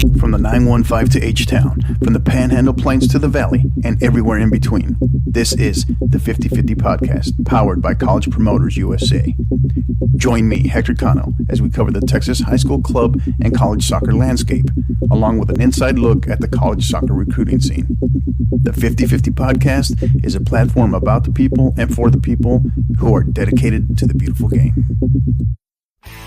From the 915 to H-Town, from the Panhandle Plains to the Valley, and everywhere in between. This is the 50/50 Podcast, powered by College Promoters USA. Join me, Hector Cano, as we cover the Texas high school club and college soccer landscape, along with an inside look at the college soccer recruiting scene. The 50/50 Podcast is a platform about the people and for the people who are dedicated to the beautiful game.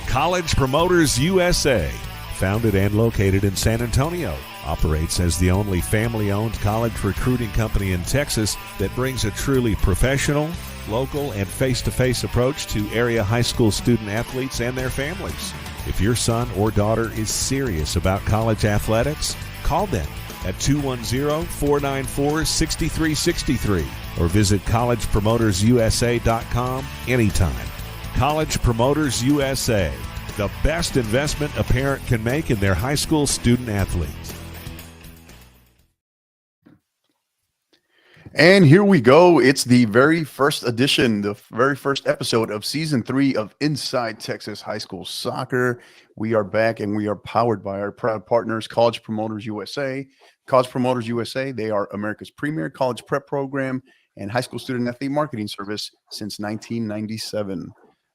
College Promoters USA, founded and located in San Antonio, operates as the only family-owned college recruiting company in Texas that brings a truly professional, local, and face-to-face approach to area high school student athletes and their families. If your son or daughter is serious about college athletics, call them at 210-494-6363 or visit collegepromotersusa.com anytime. College Promoters USA, the best investment a parent can make in their high school student athletes. And here we go. It's the very first edition, the very first episode of Season 3 of Inside Texas High School Soccer. We are back, and we are powered by our proud partners, College Promoters USA. College Promoters USA, they are America's premier college prep program and high school student athlete marketing service since 1997.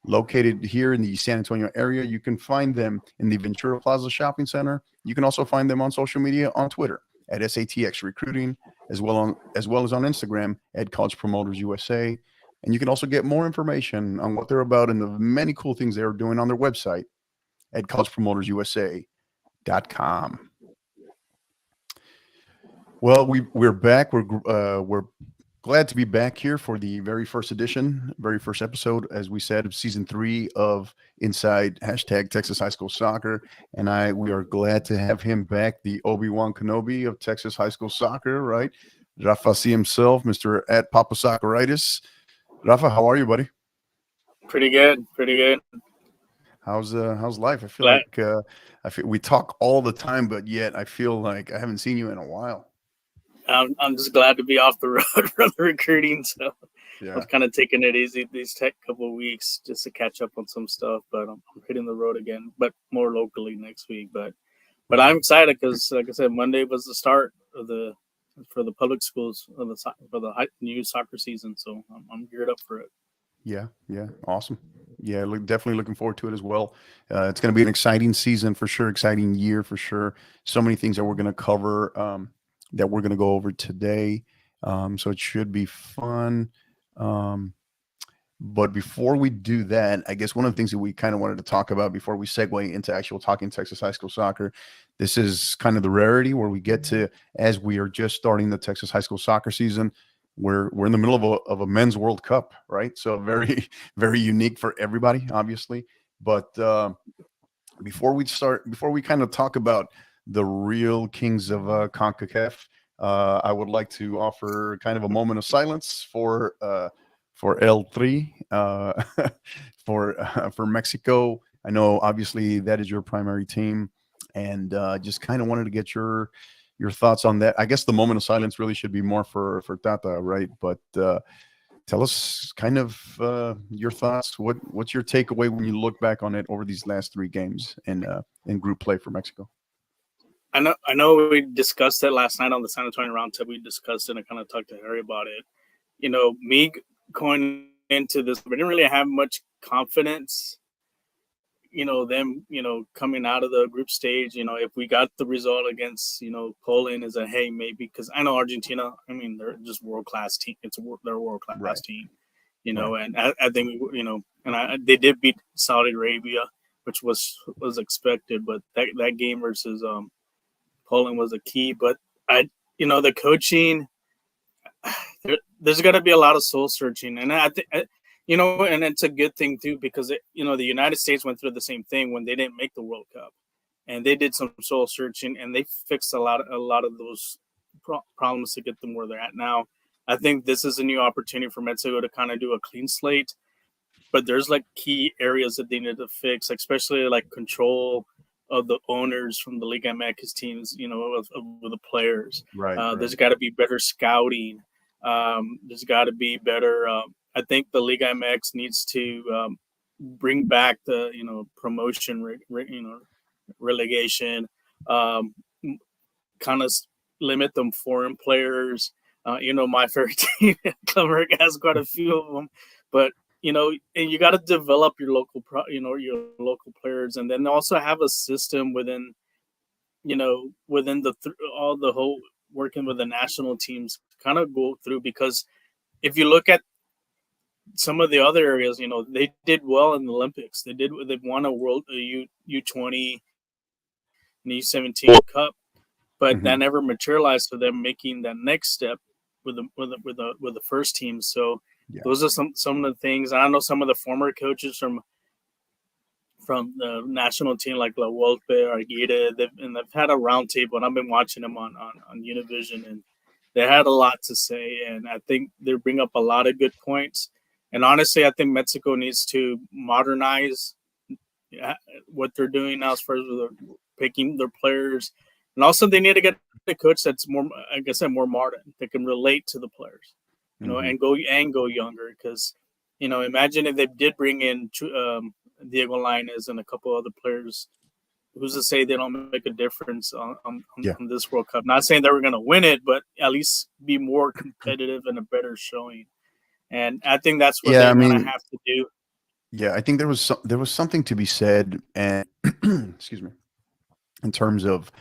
Located here in the San Antonio area, you can find them in the Ventura Plaza Shopping Center. You can also find them on social media on Twitter at SATX Recruiting, as well as on Instagram at College Promoters USA. And you can also get more information on what they're about and the many cool things they're doing on their website at collegepromotersusa.com. Well, we're back. We're glad to be back here for the very first edition, very first episode, as we said, of Season 3 of Inside #Texas High School Soccer. And we are glad to have him back, the Obi-Wan Kenobi of Texas High School Soccer, right? Rafa C himself, Mr. at Papa Socceritis. Rafa, how are you, buddy? Pretty good. How's life? I feel we talk all the time, but yet I feel like I haven't seen you in a while. I'm just glad to be off the road from the recruiting. So yeah. I'm kind of taking it easy these couple of weeks just to catch up on some stuff. But I'm hitting the road again, but more locally next week. But I'm excited because, like I said, Monday was the start of for the public schools for the new soccer season. So I'm geared up for it. Yeah, awesome. Yeah, definitely looking forward to it as well. It's going to be an exciting season for sure, exciting year for sure. So many things that we're going to cover. That we're going to go over today. So it should be fun. But before we do that, I guess one of the things that we kind of wanted to talk about before we segue into actual talking Texas high school soccer, this is kind of the rarity where we get to, as we are just starting the Texas high school soccer season, we're in the middle of a men's World Cup, right? So very, very unique for everybody, obviously. But before we kind of talk about the real kings of CONCACAF, I would like to offer kind of a moment of silence for L3 for Mexico. I know obviously that is your primary team, and just kind of wanted to get your thoughts on that. I guess the moment of silence really should be more for Tata, right? But tell us kind of your thoughts. What's your takeaway when you look back on it over these last 3 games in group play for Mexico? I know we discussed it last night on the San Antonio Roundtable. We discussed it and kind of talked to Harry about it. You know, me going into this, we didn't really have much confidence, them, coming out of the group stage. If we got the result against, Poland, is that, hey, maybe, because I know Argentina, I mean, they're just world-class team. They're a world-class right. team, right. And I think, they did beat Saudi Arabia, which was expected, but that game versus Poland was a key. But the coaching, there's got to be a lot of soul searching, and I think and it's a good thing too, because the United States went through the same thing when they didn't make the World Cup, and they did some soul searching, and they fixed a lot of those problems to get them where they're at now. I think this is a new opportunity for Mexico to kind of do a clean slate, but there's like key areas that they need to fix, especially like control of the owners from the Liga MX teams, of the players. Right. There's got to be better scouting. There's got to be better. I think the Liga MX needs to bring back the promotion, relegation. kind of limit them foreign players. My favorite team, Club America, has quite a few of them, but and you got to develop your local, your local players, and then also have a system within, within all the whole working with the national teams, kind of go through, because if you look at some of the other areas, they did well in the Olympics. They've won a world U20 and U17 Cup, but that never materialized for them making that next step with the first team. So those are some of the things. I know some of the former coaches from the national team, like La Volpe, Argueta, they've had a roundtable, and I've been watching them on Univision, and they had a lot to say, and I think they bring up a lot of good points. And honestly, I think Mexico needs to modernize what they're doing now as far as picking their players. And also they need to get a coach that's more, like I said, more modern, that can relate to the players, and go younger. Because, imagine if they did bring in Diego Lainez and a couple other players. Who's to say they don't make a difference on this World Cup? Not saying that we're going to win it, but at least be more competitive and a better showing. And I think that's what they're going to have to do. Yeah, I think there was something to be said, and excuse me, in terms of,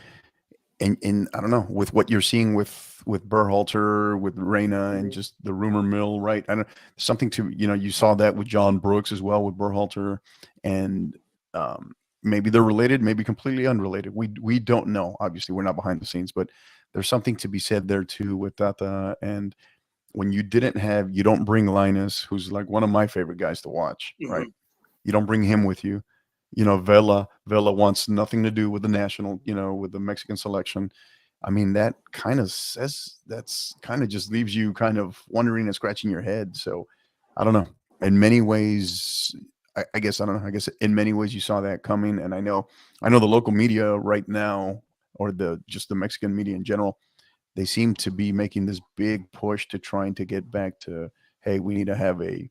in I don't know, with what you're seeing with Berhalter, with Reina, and just the rumor mill, right? I don't something to you saw that with John Brooks as well with Berhalter, and maybe they're related, maybe completely unrelated. We don't know. Obviously, we're not behind the scenes, but there's something to be said there too with Tata. And when you don't bring Linus, who's like one of my favorite guys to watch, right? You don't bring him with you. Vela wants nothing to do with the national, with the Mexican selection. I mean, that kind of just leaves you kind of wondering and scratching your head. So I don't know. In many ways, I guess in many ways you saw that coming. And I know the local media right now, or just the Mexican media in general, they seem to be making this big push to trying to get back to, hey, we need to have a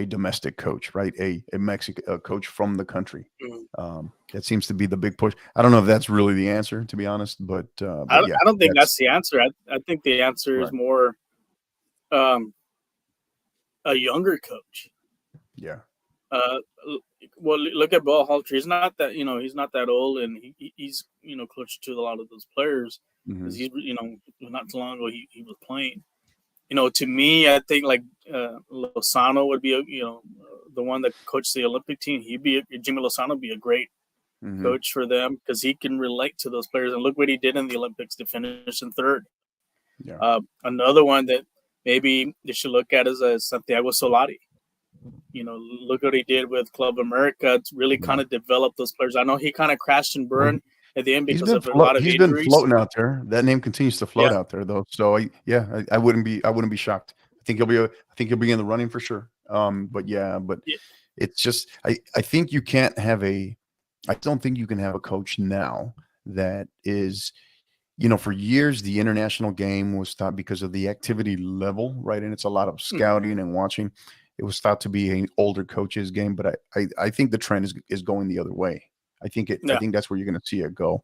domestic coach, right? A Mexican coach from the country. That seems to be the big push. I don't know if that's really the answer, to be honest, but I don't think that's the answer. I think the answer is more a younger coach. Yeah. Well, look at Berhalter. He's not that old, and he's closer to a lot of those players, because he's not too long ago he was playing. To me, I think like Lozano would be the one that coached the Olympic team. Jimmy Lozano would be a great coach for them, because he can relate to those players. And look what he did in the Olympics to finish in third. Yeah. Another one that maybe they should look at is Santiago Solari. Look what he did with Club America to really kind of develop those players. I know he kind of crashed and burned at the end because of a lot of injuries. He's been floating out there. That name continues to float out there, though. So I wouldn't be shocked. I think he'll be in the running for sure. But it's just I think you can't have I don't think you can have a coach now that is, for years the international game was thought, because of the activity level, right? And it's a lot of scouting and watching. It was thought to be an older coach's game, but I think the trend is going the other way. I think that's where you're going to see it go.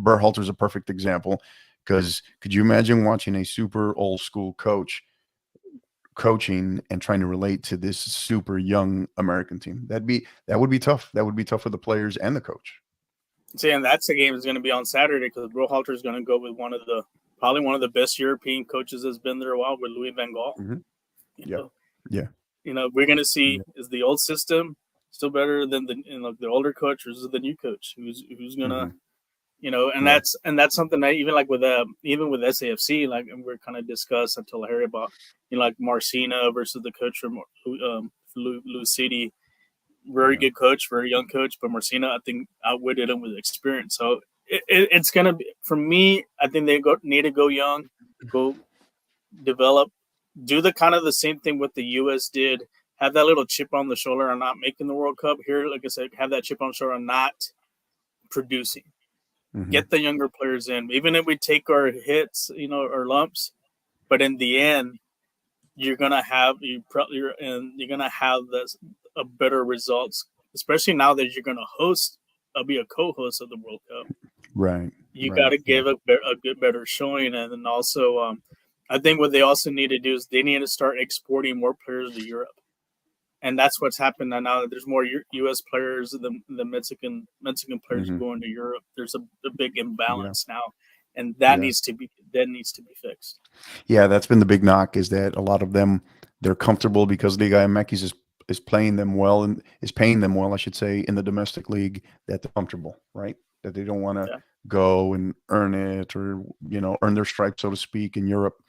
Berhalter's a perfect example, because could you imagine watching a super old school coach coaching and trying to relate to this super young American team? That would be tough. That would be tough for the players and the coach. See, and that's the game is going to be on Saturday, because Berhalter is going to go with probably one of the best European coaches that's been there a while, with Louis van Gaal. Yeah. We're going to see, is the old system still better than the older coach, or is it the new coach who's going to, and that's something that even like with SAFC, like, and we're kind of discussed, I told Harry about, like Marcina versus the coach from Lou City, very good coach, very young coach, but Marcina, I think, outwitted him with experience. So it's going to be, for me, I think they need to go young, go develop, do the kind of the same thing what the U.S. did, have that little chip on the shoulder on not making the World Cup. Here, like I said, have that chip on the shoulder on not producing. Get the younger players in, even if we take our hits, our lumps, but in the end, you're gonna have better results, especially now that you're gonna be a co-host of the World Cup. Right. You Right. got to give a good, better showing, and then also, I think what they also need to do is they need to start exporting more players to Europe, and that's what's happened now. There's more U.S. players, the Mexican players Hmm. going to Europe. There's a big Yeah. imbalance now, and Yeah. that needs to be fixed. Yeah. That's been the big knock, is that a lot of them, they're comfortable because Liga MX is playing them well, and is paying them well, I should say, in the domestic league, that they're comfortable, right? That they don't want to Yeah. go and earn it, or, earn their stripes, so to speak, in Europe.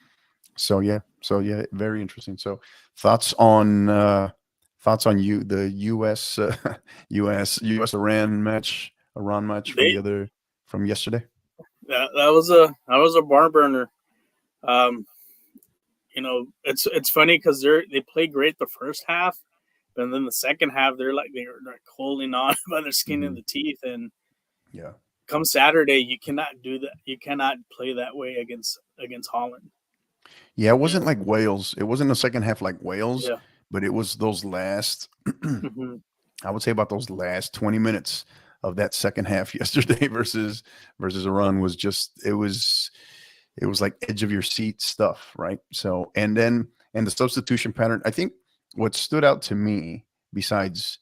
So yeah, very interesting. So thoughts on you the US US Iran match They from yesterday. that was a barn burner. Um, it's funny because they play great the first half, but then the second half they're like holding on by their skin Hmm. and the teeth. And Yeah. come Saturday, you cannot do that. You cannot play that way against Holland. Yeah, it You wasn't know, like Wales. It wasn't the second half like Wales, yeah, but it was those last hmm I would say about those last 20 minutes of that second half yesterday versus Iran was just it was like edge of your seat stuff, right? So, and the substitution pattern, I think what stood out to me, besides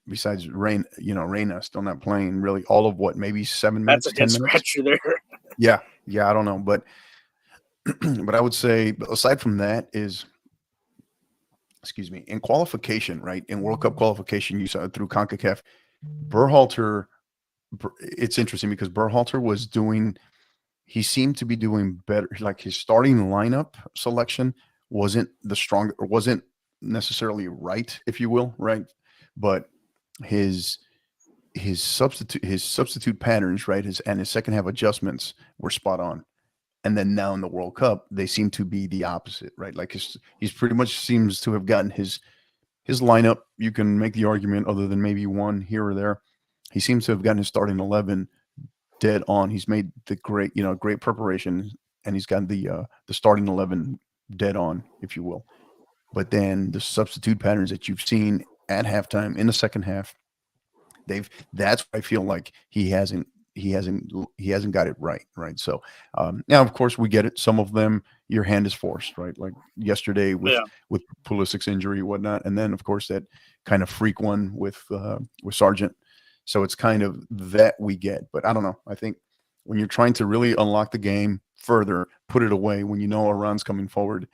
Reyna still not playing really all of, what, maybe seven that's a minutes, head 10 minutes. scratcher there. Yeah, I don't know, but but I would say, aside from that, is, excuse me, in qualification, right? In World Cup qualification, you saw through CONCACAF, Berhalter. It's interesting because Berhalter he seemed to be doing better. Like, his starting lineup selection wasn't the strong, or wasn't necessarily right, if you will, right? But his his substitute patterns, right? His second half adjustments were spot on. And then now in the World Cup, they seem to be the opposite, right? Like, he's pretty much seems to have gotten his lineup. You can make the argument, other than maybe one here or there, he seems to have gotten his starting 11 dead on. He's made the great preparation, and he's gotten the starting 11 dead on, if you will. But then the substitute patterns that you've seen at halftime in the second half, that's what I feel like he hasn't got it right. So, now, of course, we get it. Some of them, your hand is forced, right? Like yesterday with Yeah, Pulisic's injury and whatnot, and then, of course, that kind of freak one with Sargent. So it's kind of that we get. But I don't know. I think when you're trying to really unlock the game further, put it away when you know Iran's coming forward,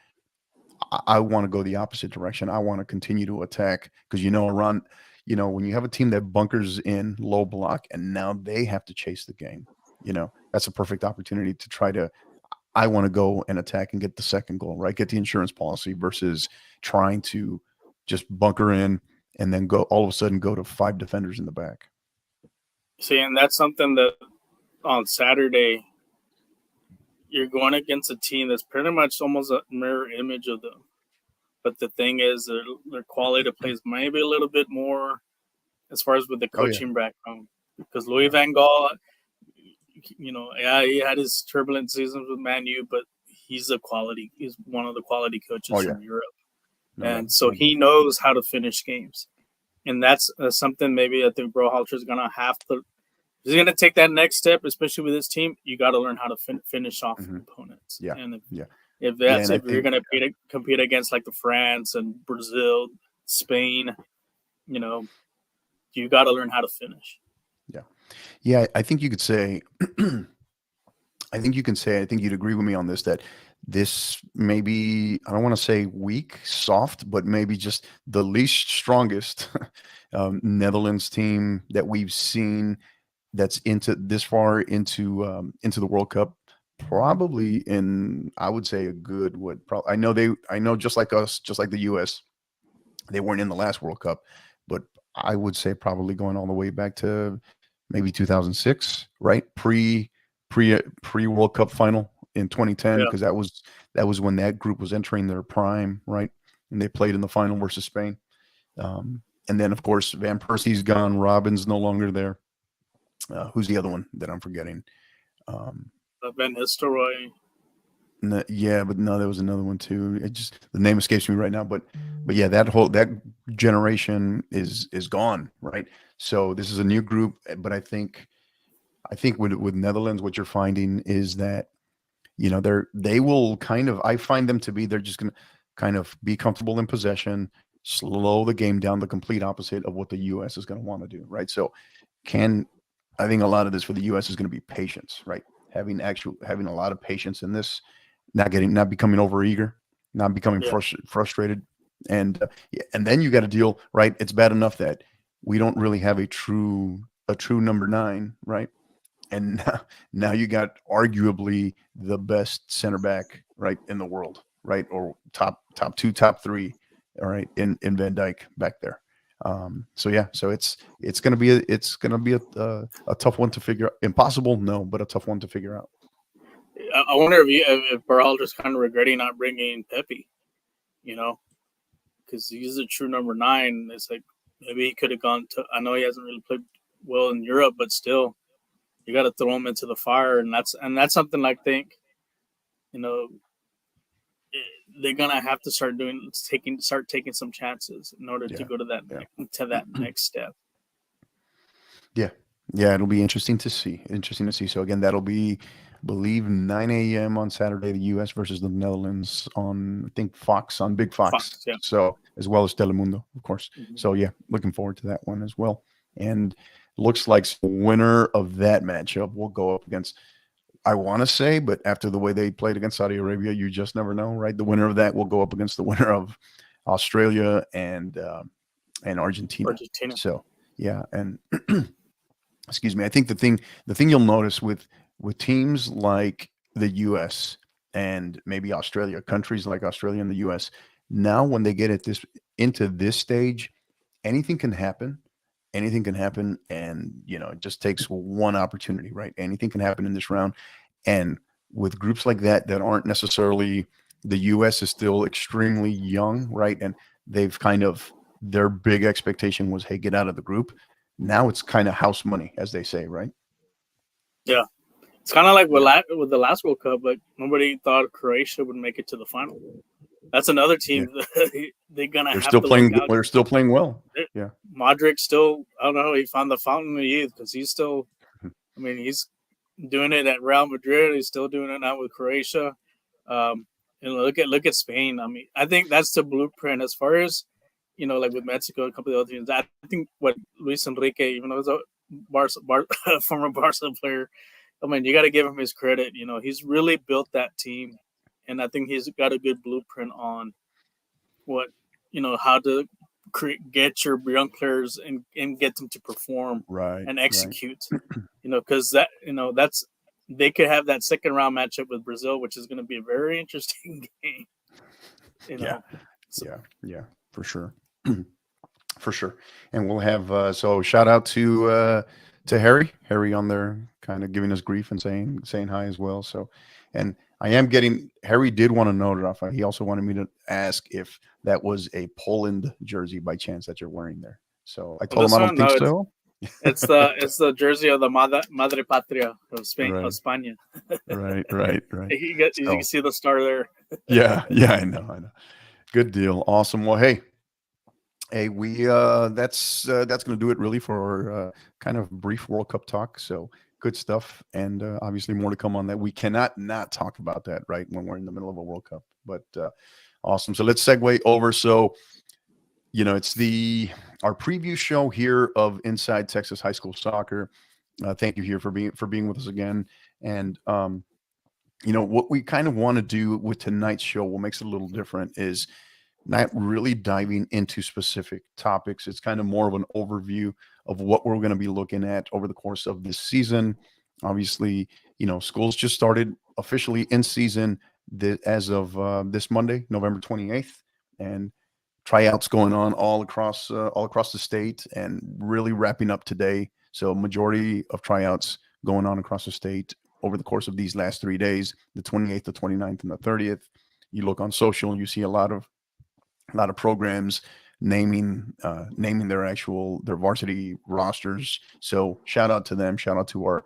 I want to go the opposite direction. I want to continue to attack, because Iran, when you have a team that bunkers in low block and now they have to chase the game, that's a perfect opportunity to try to. I want to go and attack and get the second goal, right? Get the insurance policy, versus trying to just bunker in and then go all of a sudden go to five defenders in the back. see, and that's something that on Saturday you're going against a team that's pretty much almost a mirror image of them. But the thing is, their quality of play is maybe a little bit more as far as with the Oh, yeah. coaching background. Because Louis Van Gaal, he had his turbulent seasons with Man U, but he's one of the quality coaches Oh, yeah. from Europe. No, And so he knows how to finish games. And that's something maybe I think Berhalter is going to have to. He's going to take that next step, especially with this team. You got to learn how to finish off opponents. Yeah. And Yeah. if and I you're think, going to compete against like the France and Brazil, Spain, you got to learn how to finish. yeah, I think you could say, I think you'd agree with me on this, that this maybe, I don't want to say weak, soft, but maybe just the least strongest Netherlands team that we've seen, that's into this far into the World Cup. Probably in, I would say, a good, I know, just like us, just like the US, they weren't in the last World Cup, but I would say probably going all the way back to maybe 2006, right? Pre World Cup final in 2010, Yeah. because that was when that group was entering their prime, right? And they played in the final versus Spain. And then, of course, Van Persie's gone. Robin's no longer there. Who's the other one that I'm forgetting? Van Nistelrooy. Yeah, but no, there was another one too. The name escapes me right now. But yeah, that generation is gone, right? So this is a new group, but I think I think with Netherlands, what you're finding is that, they will kind of, I find them to be, they're just going to kind of be comfortable in possession, slow the game down, the complete opposite of what the U.S. is going to want to do, right? So I think a lot of this for the U.S. is going to be patience, right? Having a lot of patience in this, not becoming overeager, not becoming frustrated. And then you got to deal, right? It's bad enough that we don't really have a true number 9, right? And now you got arguably the best center back, right, in the world, right, or top 2, top 3, all right, in Van Dijk back there. So it's gonna be a tough one to figure out. Impossible, no, but a tough one to figure out. I wonder if Berhalter's kind of regretting not bringing Pepe, because he's a true number 9. It's like maybe he could have gone to. I know he hasn't really played well in Europe, but still, you got to throw him into the fire, and that's something I think, they're gonna have to start taking some chances in order to go to that next step. Yeah, it'll be interesting to see. So again, that'll be, I believe, 9 a.m. on Saturday, the U.S. versus the Netherlands on, I think, Fox, on Big Fox. Yeah. So as well as Telemundo, of course. Mm-hmm. So yeah, looking forward to that one as well. And looks like the winner of that matchup will go up against, I want to say, but after the way they played against Saudi Arabia, you just never know, right? The winner of that will go up against the winner of Australia and Argentina. So yeah, and excuse me. I think the thing you'll notice with teams like the U.S. and maybe Australia, countries like Australia and the U.S., now when they get into this stage, anything can happen. Anything can happen, and it just takes one opportunity, right? Anything can happen in this round, and with groups like that aren't necessarily, the U.S. is still extremely young, right? And they've their big expectation was, hey, get out of the group. Now it's kind of house money, as they say, right? Yeah, it's kind of like with the last World Cup, but nobody thought Croatia would make it to the final. That's another team they're gonna have to look out. They're still playing well. Yeah, Modric still, I don't know. He found the fountain of youth because he's still. I mean, he's doing it at Real Madrid. He's still doing it now with Croatia. And look at Spain. I mean, I think that's the blueprint as far as like with Mexico, a couple of other teams. I think what Luis Enrique, even though he's a former Barca player, I mean, you got to give him his credit. He's really built that team. And I think he's got a good blueprint on what, how to get your young players and get them to perform and execute, because that's, they could have that second round matchup with Brazil, which is going to be a very interesting game. Yeah, for sure. For sure. And we'll have, so shout out to Harry on there, kind of giving us grief and saying hi as well. So, and Harry did want to know, Rafa, he also wanted me to ask if that was a Poland jersey by chance that you're wearing there. So I told him I don't think so. It's the jersey of the Madre Patria of Spain, right. of España. Right. You can see the star there. Yeah, I know. Good deal. Awesome. Well, hey, we that's going to do it really for our kind of brief World Cup talk. So good stuff, and obviously more to come on that. We cannot not talk about that, right, when we're in the middle of a World Cup. But awesome. So let's segue over. So it's our preview show here of Inside Texas High School Soccer. Thank you here for being with us again. And what we kind of want to do with tonight's show, what makes it a little different, is not really diving into specific topics. It's kind of more of an overview of what we're going to be looking at over the course of this season. Obviously, schools just started officially in season as of this Monday, November 28th, and tryouts going on all across the state and really wrapping up today. So majority of tryouts going on across the state over the course of these last 3 days, the 28th, the 29th, and the 30th. You look on social and you see a lot of programs naming their varsity rosters. So shout out to them. Shout out to our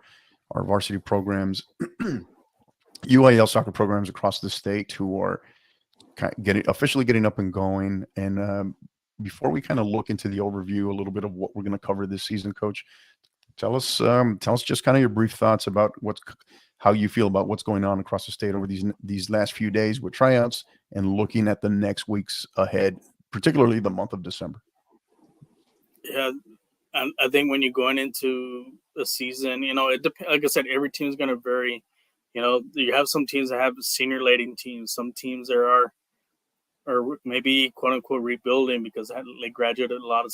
varsity programs, UIL soccer programs across the state who are officially getting up and going. And before we kind of look into the overview, a little bit of what we're going to cover this season, Coach, Tell us just kind of your brief thoughts about how you feel about what's going on across the state over these last few days with tryouts and looking at the next weeks ahead, particularly the month of December. Yeah, I think when you're going into the season, it depends. Like I said, every team is going to vary. You have some teams that have senior laden teams. Some teams there are maybe quote unquote rebuilding because they graduated a lot of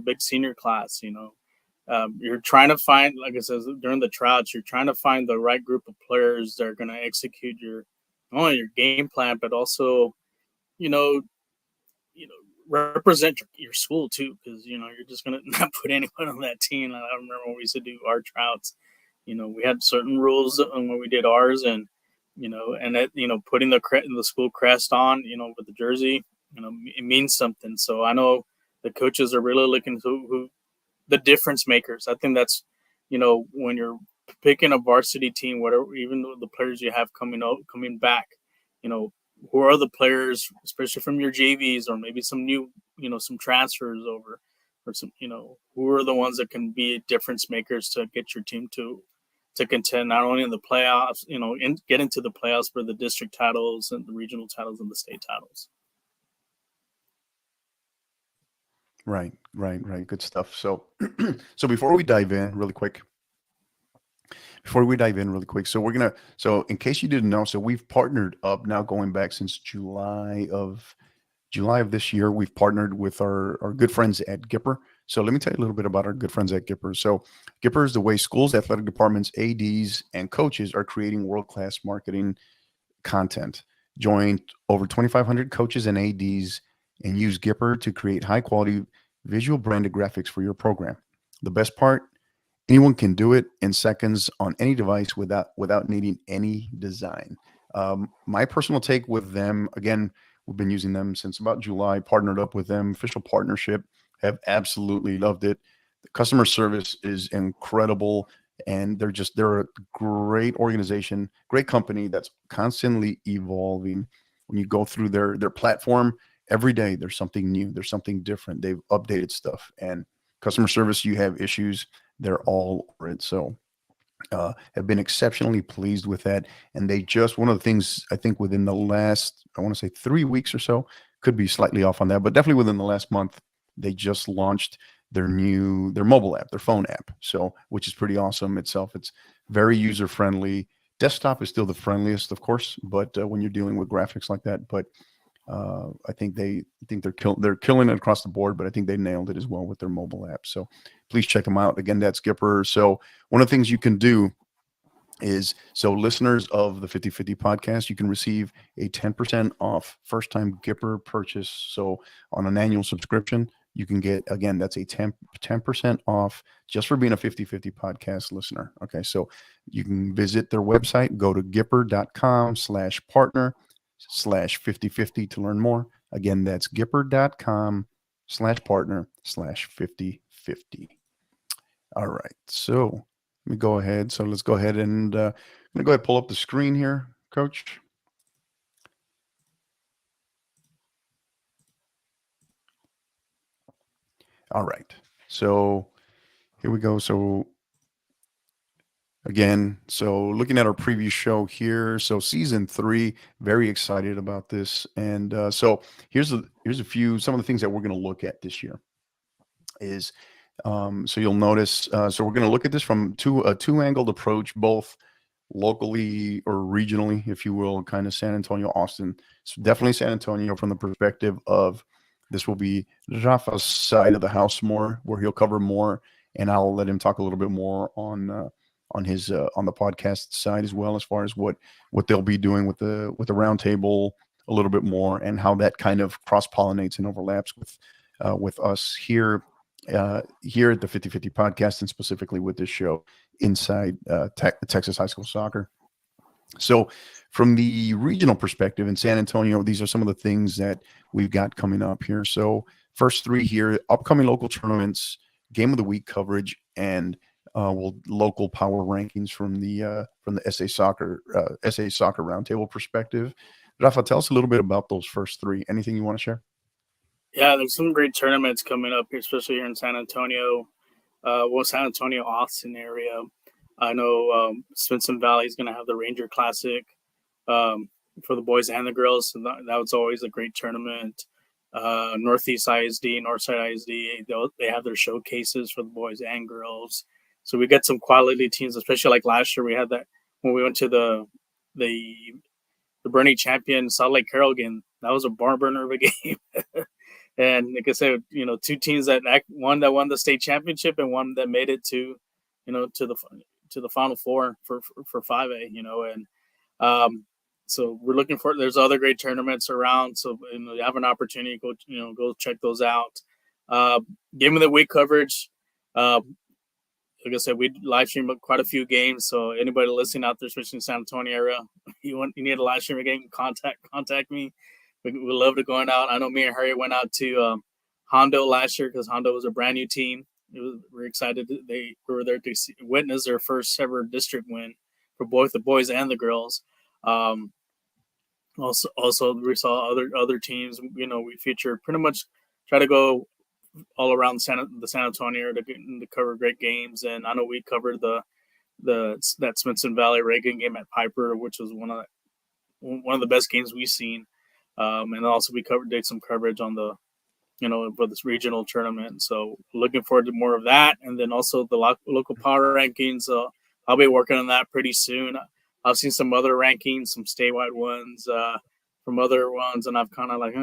big senior class. You're trying to find, like I said, during the tryouts, you're trying to find the right group of players that are going to execute not only your game plan, but also, you know, represent your school too, because you're just gonna not put anyone on that team. I remember when we used to do our tryouts, we had certain rules on when we did ours, and that putting the school crest on, with the jersey, it means something. So I know the coaches are really looking to who the difference makers. I think that's when you're picking a varsity team, whatever, even the players you have coming back, who are the players, especially from your JVs or maybe some new, some transfers over, or some, who are the ones that can be difference makers to get your team to contend not only in the playoffs, get into the playoffs for the district titles and the regional titles and the state titles. Right. Good stuff. So, so before we dive in really quick, so in case you didn't know, so we've partnered up now going back since July of this year. We've partnered with our good friends at Gipper. So let me tell you a little bit about our good friends at Gipper. So Gipper is the way schools, athletic departments, ADs, and coaches are creating world-class marketing content. Join over 2,500 coaches and ADs and use Gipper to create high-quality visual branded graphics for your program. The best part, anyone can do it in seconds on any device without needing any design. My personal take with them, again, we've been using them since about July, partnered up with them, official partnership, have absolutely loved it. The customer service is incredible, and they're a great organization, great company that's constantly evolving. When you go through their platform, every day there's something new, there's something different. They've updated stuff, and customer service, you have issues, they're all over it. So have been exceptionally pleased with that. And they just, one of the things I think within the last, I want to say 3 weeks or so, could be slightly off on that, but definitely within the last month, they just launched their mobile app, their phone app. So, which is pretty awesome itself. It's very user friendly. Desktop is still the friendliest, of course, but when you're dealing with graphics like that, but I think they're killing it across the board, but I think they nailed it as well with their mobile app. So please check them out. Again, that's Gipper. So one of the things you can do is, so listeners of the 50/50 podcast, you can receive a 10% off first time Gipper purchase. So on an annual subscription, you can get, again, that's a 10% off just for being a 50/50 podcast listener. Okay. So you can visit their website, go to gipper.com/partner/50/50 to learn more. Again, that's gipper.com/partner/50/50. All right. So let me go ahead. So let's go ahead and I'm going to go ahead and pull up the screen here, Coach. All right. So here we go. So again, so looking at our preview show here, so season 3, very excited about this. And so here's some of the things that we're going to look at this year is, so you'll notice, so we're going to look at this from a two-angled approach, both locally or regionally, if you will, kind of San Antonio, Austin. So definitely San Antonio from the perspective of, this will be Rafa's side of the house more, where he'll cover more, and I'll let him talk a little bit more on his on the podcast side as well, as far as what they'll be doing with the roundtable a little bit more, and how that kind of cross pollinates and overlaps with us here at the 50/50 podcast, and specifically with this show inside Texas high school soccer. So from the regional perspective in San Antonio, these are some of the things that we've got coming up here. So first 3 here, upcoming local tournaments, game of the week coverage, and local power rankings from the SA Soccer Roundtable perspective. Rafa, tell us a little bit about those first 3. Anything you want to share? Yeah, there's some great tournaments coming up here, especially here in San Antonio. San Antonio, Austin area. I know Swenson Valley is going to have the Ranger Classic for the boys and the girls. So that was always a great tournament. Northeast ISD, Northside ISD, they have their showcases for the boys and girls. So we get some quality teams, especially like last year we had that when we went to the Bernie Champion Salt Lake Carroll game. That was a barn burner of a game. And like I said, two teams one that won the state championship and one that made it to the Final Four for 5A, and so we're looking for. There's other great tournaments around, so you have an opportunity to go check those out. Game of the week coverage. Like I said, we live stream quite a few games. So anybody listening out there, especially in San Antonio area, you need a live stream a game, contact me. We love to going out. I know me and Harry went out to Hondo last year because Hondo was a brand new team. We're excited. We were there to witness their first ever district win for both the boys and the girls. Also, we saw other teams. We feature pretty much try to go all around the San Antonio area to cover great games. And I know we covered that Swenson Valley Reagan game at Piper, which was one of the best games we've seen. And also we did some coverage on the for this regional tournament. So looking forward to more of that. And then also the local power rankings. I'll be working on that pretty soon. I've seen some other rankings, some statewide ones from other ones, and I've kind of like,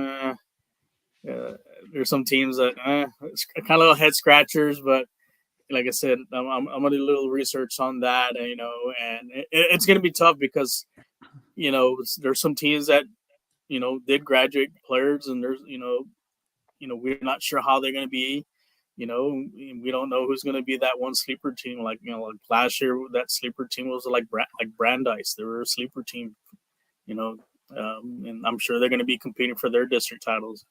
there's some teams that it's kind of head scratchers, but like I said, I'm gonna do a little research on that, and it's gonna be tough because there's some teams that did graduate players, and there's we're not sure how they're gonna be. We don't know who's going to be that one sleeper team. Like last year, that sleeper team was like Brandeis. They were a sleeper team, and I'm sure they're going to be competing for their district titles.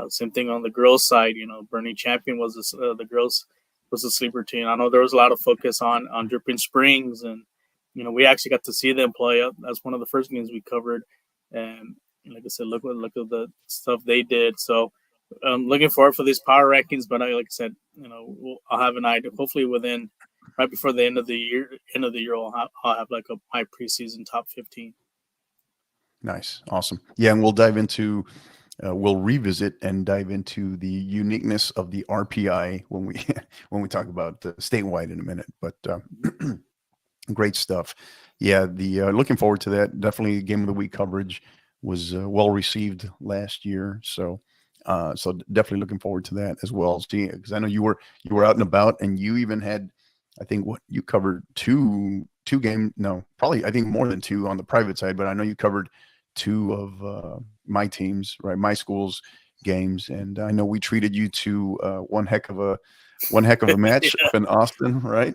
Same thing on the girls' side. Bernie Champion was the girls was a sleeper team. I know there was a lot of focus on Dripping Springs, and we actually got to see them play. That's one of the first games we covered, and like I said, look at the stuff they did. So. I'm looking forward for these power rankings, but like I said, I'll have an idea. Hopefully, right before the end of the year, I'll have like my preseason top 15. Nice, awesome, yeah, and we'll revisit and dive into the uniqueness of the RPI when we talk about the statewide in a minute. But great stuff, yeah. Looking forward to that. Definitely, game of the week coverage was well received last year, so. So definitely looking forward to that as well, because I know you were out and about, and you even had, I think, you covered two games. No, probably I think more than two on the private side, but I know you covered two of my teams, right? My school's games, and I know we treated you to one heck of a match up in Austin, right?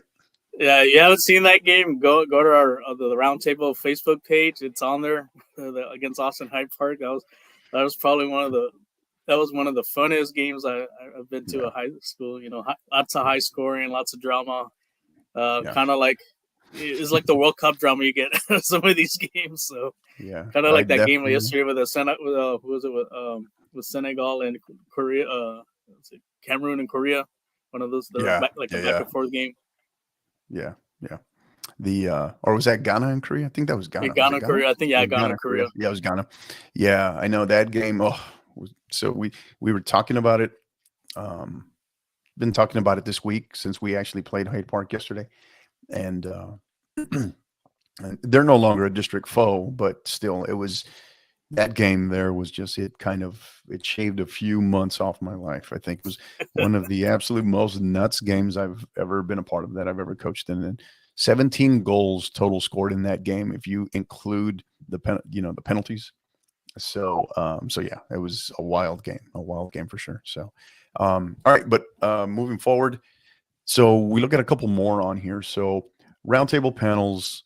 Yeah, you haven't seen that game? Go to our the Roundtable Facebook page. It's on there against Austin Hyde Park. That was probably one of the funniest games I've been to a high school. Lots of high scoring, lots of drama. Kind of like it's like the World Cup drama you get in some of these games. So yeah, kind of like that game yesterday with with Senegal and Korea, Cameroon and Korea. One of those back and forth game. Yeah. Or was that Ghana and Korea? I think that was Ghana. Yeah, Ghana, Korea. I think Ghana, Korea. Yeah, it was Ghana. Yeah, I know that game. Oh. So we were talking about it, been talking about it this week since we actually played Hyde Park yesterday, and they're no longer a district foe, but still, it was that game. There was just it shaved a few months off my life. I think it was one of the absolute most nuts games I've ever been a part of that I've ever coached in. And 17 goals total scored in that game if you include the penalties. So yeah, it was a wild game for sure. So, all right, but moving forward, so we look at a couple more on here. So roundtable panels,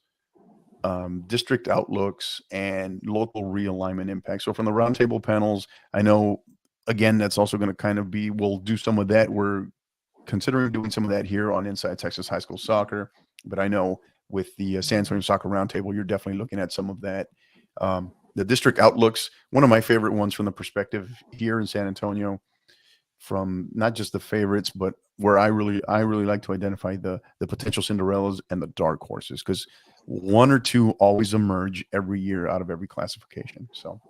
district outlooks, and local realignment impact. So from the roundtable panels, I know, again, that's also going to kind of we'll do some of that. We're considering doing some of that here on Inside Texas High School Soccer, but I know with the San Antonio Soccer Roundtable, you're definitely looking at some of that. The district outlooks, one of my favorite ones from the perspective here in San Antonio, from not just the favorites, but where I really like to identify the potential Cinderellas and the dark horses, because one or two always emerge every year out of every classification. So,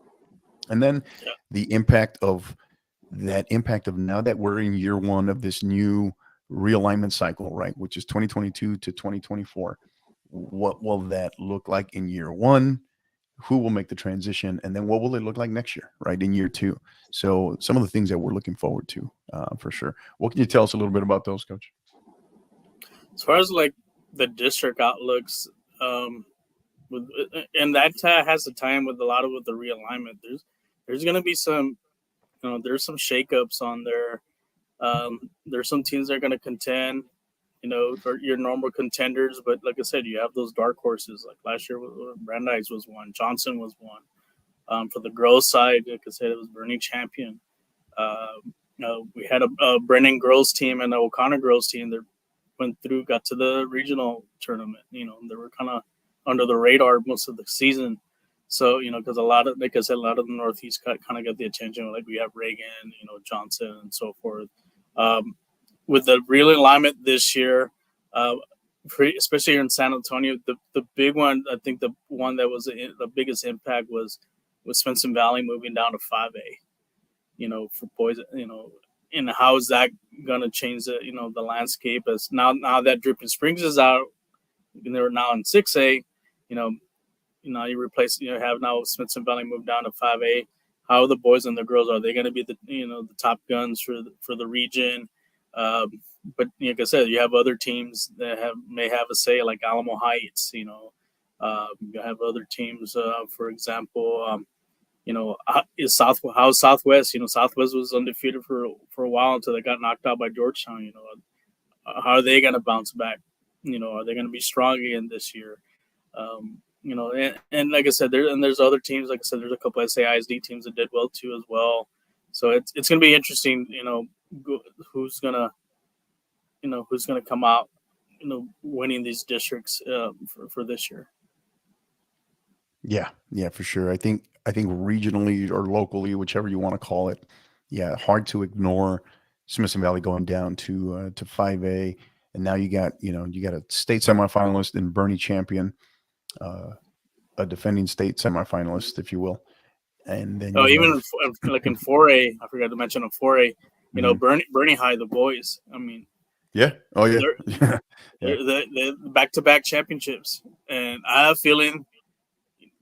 and then Yeah. the impact of now that we're in year one of this new realignment cycle, right, which is 2022 to 2024. What will that look like in year one? Who will make the transition, and then what will it look like next year, right, in year two? So some of the things that we're looking forward to, for sure. What can you tell us a little bit about those, Coach? As far as like the district outlooks, with and that has to tie in with a lot of with the realignment. There's going to be some, there's some shakeups on there. There's some teams that are going to contend, for your normal contenders. But like I said, you have those dark horses. Like last year, Brandeis was one, Johnson was one. For the girls side, like I said, it was Bernie Champion. We had a Brennan girls team and the O'Connor girls team that got to the regional tournament. They were kind of under the radar most of the season. So, because like I said, a lot of the Northeast kind of got the attention. Like we have Reagan, Johnson, and so forth. With the realignment this year, especially here in San Antonio, the big one, I think the one that was the biggest impact was Swenson Valley moving down to 5A, for boys, and how is that going to change the landscape as now that Dripping Springs is out and they're now in 6A, you replace, have now Swenson Valley moved down to 5A. How are the boys and the girls, are they going to be the top guns for the region? But like I said, you have other teams that may have a say, like Alamo Heights. You have other teams. For example, is Southwest? Southwest was undefeated for a while until they got knocked out by Georgetown. How are they going to bounce back? Are they going to be strong again this year? And like I said, there's other teams. Like I said, there's a couple SAISD teams that did well too as well. So it's going to be interesting. Who's gonna come out, winning these districts for this year. Yeah, for sure. I think regionally or locally, whichever you want to call it, hard to ignore Smithson Valley going down to 5A, and now you got a state semifinalist in Bernie Champion, a defending state semifinalist, if you will, and then even like in 4A, I forgot to mention in 4A, Bernie High, the boys. I mean, yeah, oh yeah, they're back-to-back championships, and I have a feeling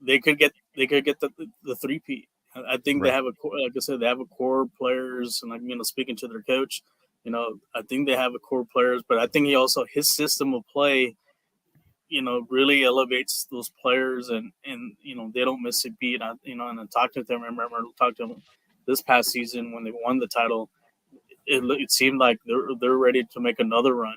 they could get the three-peat. I think they have like I said, they have a core players, and speaking to their coach, I think they have a core players, but I think his system of play, really elevates those players, and they don't miss a beat. And I talked to them. I remember talking to them this past season when they won the title. It seemed like they're ready to make another run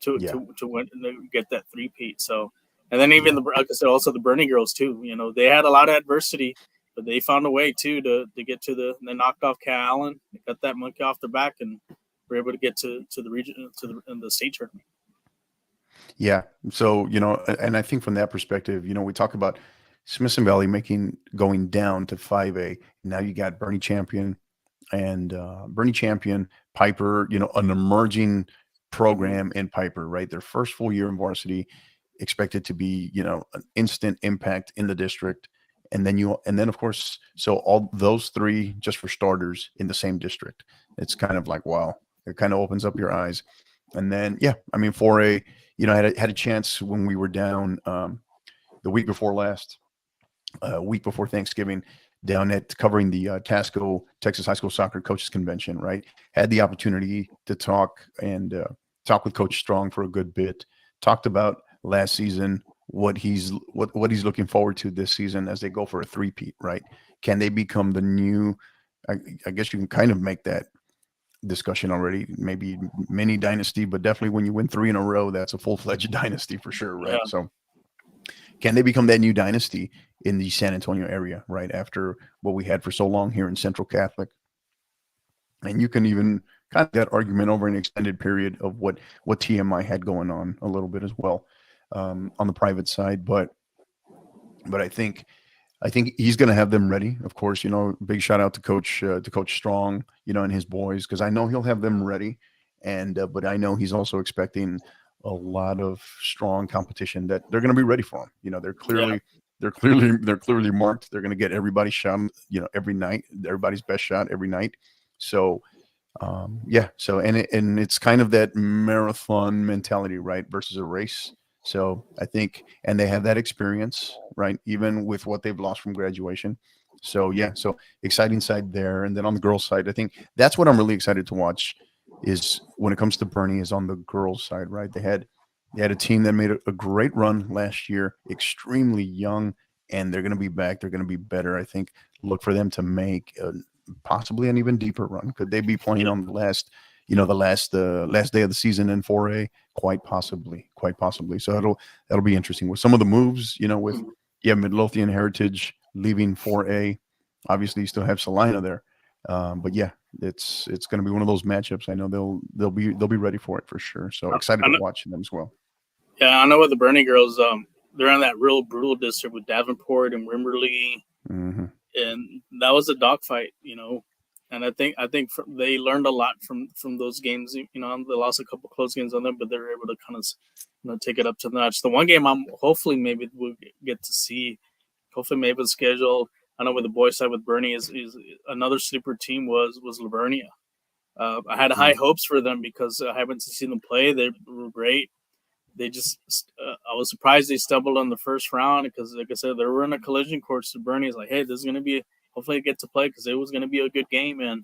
to win, to get that three-peat. So, and then even like I said, also the Bernie girls too. They had a lot of adversity, but they found a way too to get to they knocked off Cal Allen, they got that monkey off their back, and were able to get to the region in the state tournament. Yeah. So, and I think from that perspective, we talk about Smithson Valley going down to 5A. Now you got Bernie Champion and Piper, an emerging program in Piper, right? Their first full year in varsity, expected to be, an instant impact in the district. And then of course, so all those three, just for starters, in the same district. It's kind of like, wow, it kind of opens up your eyes. And then, 4A, I had a chance when we were down the week before last, week before Thanksgiving, down at covering the TASCO, Texas High School Soccer Coaches Convention, right? Had the opportunity to talk with Coach Strong for a good bit. Talked about last season, what he's looking forward to this season as they go for a three-peat, right? Can they become the new? I guess you can kind of make that discussion already, maybe mini dynasty, but definitely when you win 3 in a row, that's a full-fledged dynasty for sure, right? Yeah. So can they become that new dynasty in the San Antonio area, right, after what we had for so long here in Central Catholic? And you can even kind of that argument over an extended period of what TMI had going on a little bit as well, on the private side, but I think he's going to have them ready. Of course, big shout out to Coach Strong, and his boys, because I know he'll have them ready. And but I know he's also expecting a lot of strong competition that they're going to be ready for him. You know, they're clearly marked. They're going to get everybody's shot, you know, every night, everybody's best shot every night. So yeah. So and it's kind of that marathon mentality, right, versus a race. So I think, and they have that experience, right, even with what they've lost from graduation. So yeah, so exciting side there. And then on the girls' side, I think that's what I'm really excited to watch is when it comes to Bernie is on the girls' side, right? They had a team that made a great run last year, extremely young, and they're going to be back. They're going to be better. I think look for them to make possibly an even deeper run. Could they be playing on the last day of the season in 4A? Quite possibly. So that'll be interesting with some of the moves. You know, with Midlothian Heritage leaving 4A. Obviously, you still have Salina there, but yeah, it's going to be one of those matchups. I know they'll be ready for it for sure. So excited to watch them as well. Yeah, I know with the Bernie girls, they're in that real brutal district with Davenport and Wimberley, and that was a dogfight, you know. And I think they learned a lot from those games. You know, they lost a couple close games on them, but they were able to kind of, you know, take it up to the notch. The one game hopefully maybe we'll get to see. Hopefully maybe the schedule. I know with the boys side with Bernie is another sleeper team was Livernia. I had high hopes for them because I haven't seen them play. They were great. They just I was surprised they stumbled on the first round because, like I said, they were in a collision course. So Bernie is like, hey, this is going to be hopefully I get to play because it was going to be a good game, and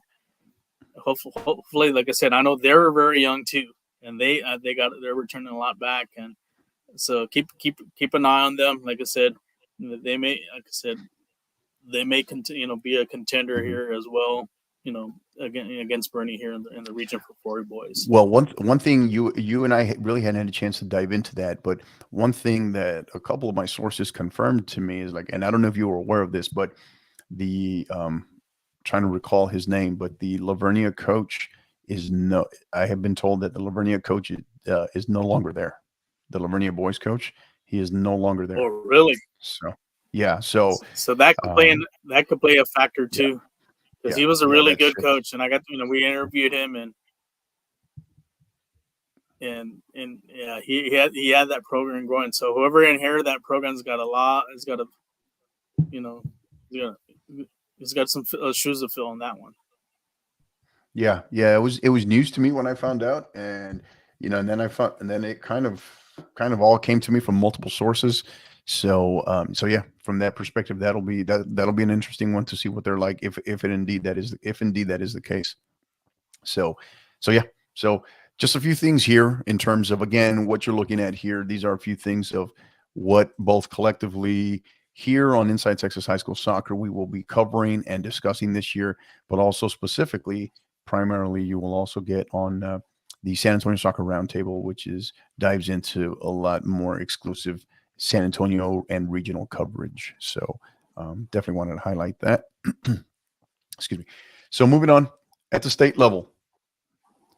hopefully, like I said, I know they're very young too, and they're returning a lot back, and so keep an eye on them. Like I said, they may continue, you know, be a contender here as well. You know, against Bernie here in the region for 4A boys. Well, one thing you and I really hadn't had a chance to dive into that, but one thing that a couple of my sources confirmed to me is like, and I don't know if you were aware of this, but the trying to recall his name, but the Livernia coach I have been told that the Livernia coach is no longer there. The Livernia boys coach, he is no longer there. Oh, really? So yeah, so that could play a factor too. Because he was a really good coach, and I got we interviewed him, and yeah, he had that program going. So whoever inherited that program's got he's got some shoes to fill on that one. Yeah, it was news to me when I found out, and and then it kind of all came to me from multiple sources. So yeah, from that perspective, that'll be an interesting one to see what they're like if indeed that is the case. So yeah, so just a few things here in terms of, again, what you're looking at here. These are a few things of what both collectively here on Inside Texas High School Soccer we will be covering and discussing this year, but also specifically, primarily, you will also get on the San Antonio Soccer Roundtable, which dives into a lot more exclusive San Antonio and regional coverage. So definitely wanted to highlight that. Excuse me. So moving on at the state level.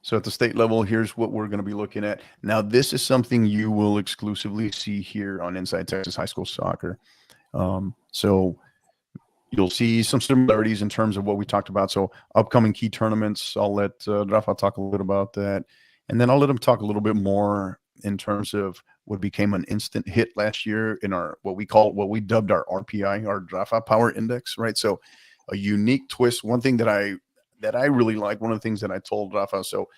So at the state level, here's what we're going to be looking at. Now, this is something you will exclusively see here on Inside Texas High School Soccer. So you'll see some similarities in terms of what we talked about. So upcoming key tournaments, I'll let Rafa talk a little bit about that. And then I'll let him talk a little bit more in terms of what became an instant hit last year in our what we dubbed our RPI, our Rafa Power Index, right? So a unique twist. One thing that I really like, one of the things that I told Rafa, so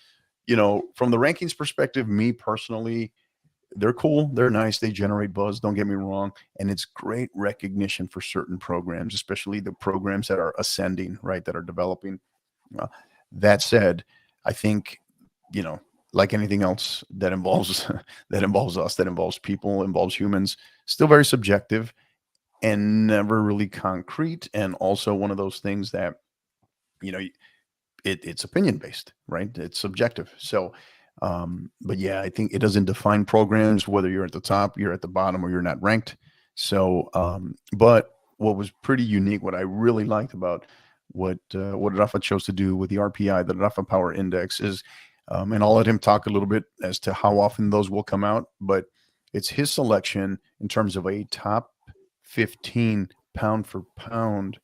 from the rankings perspective, me personally, they're cool, they're nice, they generate buzz, don't get me wrong, and it's great recognition for certain programs, especially the programs that are ascending, right, that are developing. That said, I think like anything else that involves us, that involves people, involves humans, still very subjective and never really concrete, and also one of those things that it's opinion based, right? It's subjective. So but yeah, I think it doesn't define programs whether you're at the top, you're at the bottom, or you're not ranked. So but what was pretty unique, what I really liked about what Rafa chose to do with the RPI, the Rafa Power Index, is and I'll let him talk a little bit as to how often those will come out, but it's his selection in terms of a top 15 pound for pound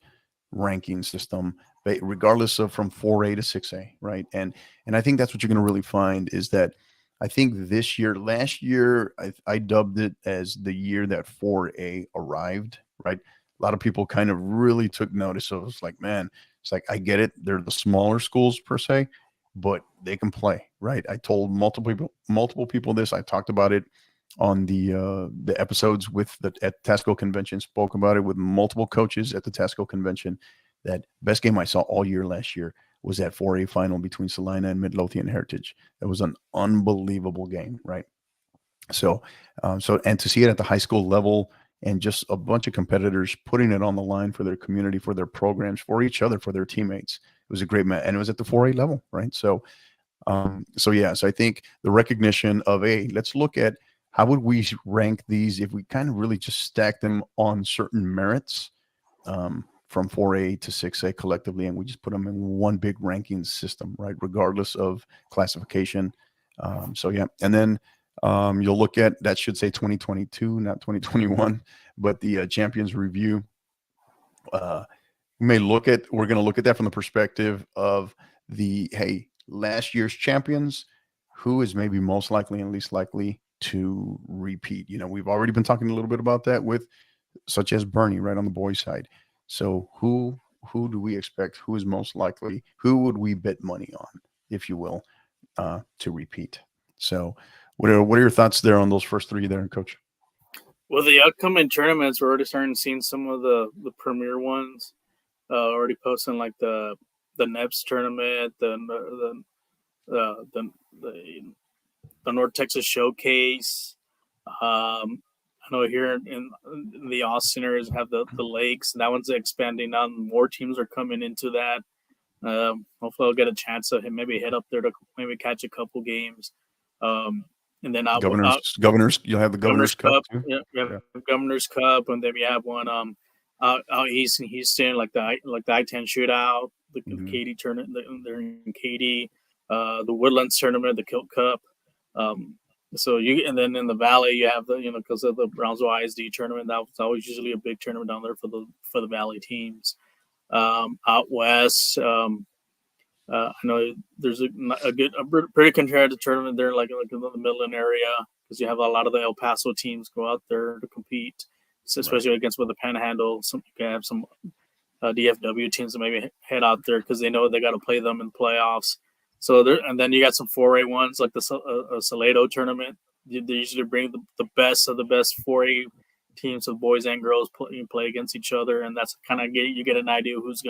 ranking system regardless of from 4A to 6A, right? And I think that's what you're going to really find is that I think this year, last year, I dubbed it as the year that 4A arrived, right? A lot of people kind of really took notice of it. It's like, man, it's like, I get it. They're the smaller schools per se, but they can play, right? I told multiple people this. I talked about it on the episodes with the at Tasco convention, spoke about it with multiple coaches at the Tasco convention. That best game I saw all year last year was that 4A final between Salina and Midlothian Heritage. It was an unbelievable game, right? So, and to see it at the high school level and just a bunch of competitors putting it on the line for their community, for their programs, for each other, for their teammates, it was a great match, and it was at the 4A level, right? So, so I think the recognition of let's look at how would we rank these if we kind of really just stack them on certain merits. From 4A to 6A collectively, and we just put them in one big ranking system, right? Regardless of classification. So yeah, and then you'll look at that should say 2022, not 2021, but the Champions Review. We're going to look at that from the perspective of last year's champions, who is maybe most likely and least likely to repeat. We've already been talking a little bit about that with such as Bernie, right, on the boys' side. So who do we expect? Who is most likely? Who would we bet money on, if you will, to repeat? So what are your thoughts there on those first three there, Coach? Well, the upcoming tournaments, we're already starting to see some of the premier ones already posting, like the NEPS tournament, the North Texas Showcase. I know here in the Austin areas have the lakes, and that one's expanding now. More teams are coming into that. Hopefully, I'll get a chance to maybe head up there to maybe catch a couple games. And then Governors, you'll have the Governor's Cup too. Yeah, Governor's Cup, and then we have one out east in Houston, like the I-10 shootout, the Katy tournament. They're in Katy, the Woodlands tournament, the Kilt Cup. So and then in the Valley you have because of the Brownsville ISD tournament, that's always usually a big tournament down there for the Valley teams. Out west, I know there's a pretty competitive tournament there, like in the Midland area, because you have a lot of the El Paso teams go out there to compete, especially against with the Panhandle. You can have some DFW teams that maybe head out there because they know they got to play them in playoffs. So and then you got some 4A ones like the Salado tournament. They usually bring the best of the best 4A teams of boys and girls play against each other, and that's kind of you get an idea who's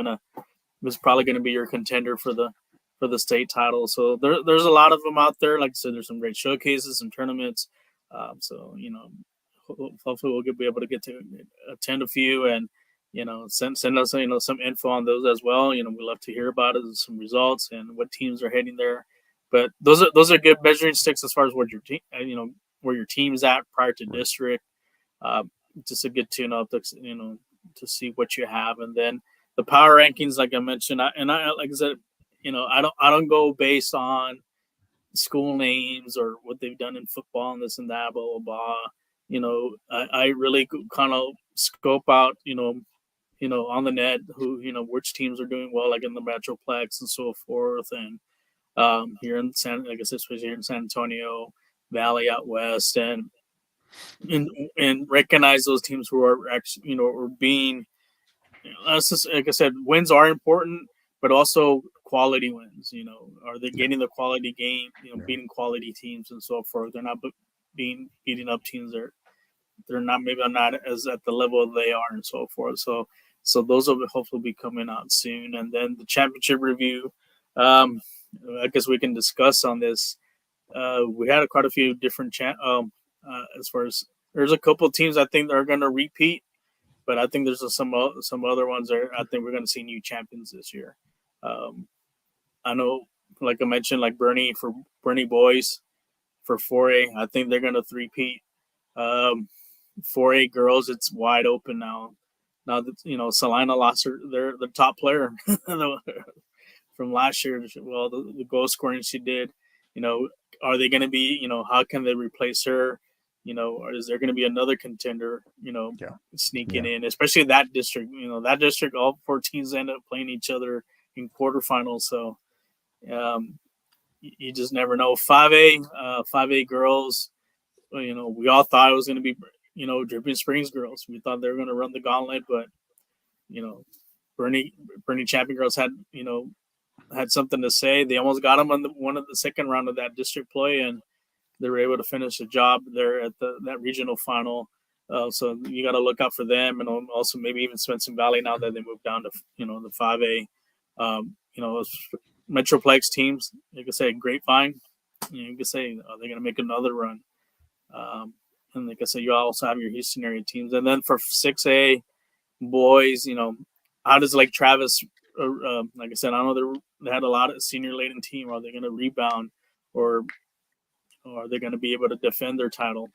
probably gonna be your contender for the state title. So there's a lot of them out there. Like I said, there's some great showcases and tournaments. So hopefully we'll be able to get to attend a few and send us some info on those as well. We love to hear about it, some results and what teams are heading there. But those are good measuring sticks as far as where your team where your team's at prior to district. Just to get to see what you have, and then the power rankings, like I mentioned, like I said, I don't go based on school names or what they've done in football and this and that, blah blah blah. I really kind of scope out, on the net who which teams are doing well, like in the Metroplex and so forth, and here in especially here in San Antonio Valley out west, and recognize those teams who are actually are being, like I said, wins are important, but also quality wins. Are they getting the quality game? Beating quality teams and so forth. They're not beating up teams they're not as at the level they are and so forth. So those will hopefully be coming out soon. And then the championship review, I guess we can discuss on this. We had quite a few different as far as there's a couple of teams I think that are going to repeat, but I think there's some other ones that I think we're going to see new champions this year. I know, like I mentioned, like Bernie boys for 4A, I think they're going to repeat. 4A girls, it's wide open now. Now that Salina lost their top player from last year. Well, the goal scoring she did. Are they going to be? How can they replace her? Or is there going to be another contender? Sneaking in, especially that district. That district, all 4 teams end up playing each other in quarterfinals. So you just never know. 5A girls. We all thought it was going to be, Dripping Springs girls. We thought they were going to run the gauntlet, but Bernie Champion girls had something to say. They almost got them on one of the second round of that district play, and they were able to finish the job there at that regional final. So you got to look out for them, and also maybe even Swenson Valley now that they moved down to the 5A. Metroplex teams, you could say Grapevine. You could say they're going to make another run. And like I said, you also have your Houston area teams, and then for 6A boys, how does Lake Travis? Like I said, I know they had a lot of senior laden team. Are they going to rebound, or are they going to be able to defend their title?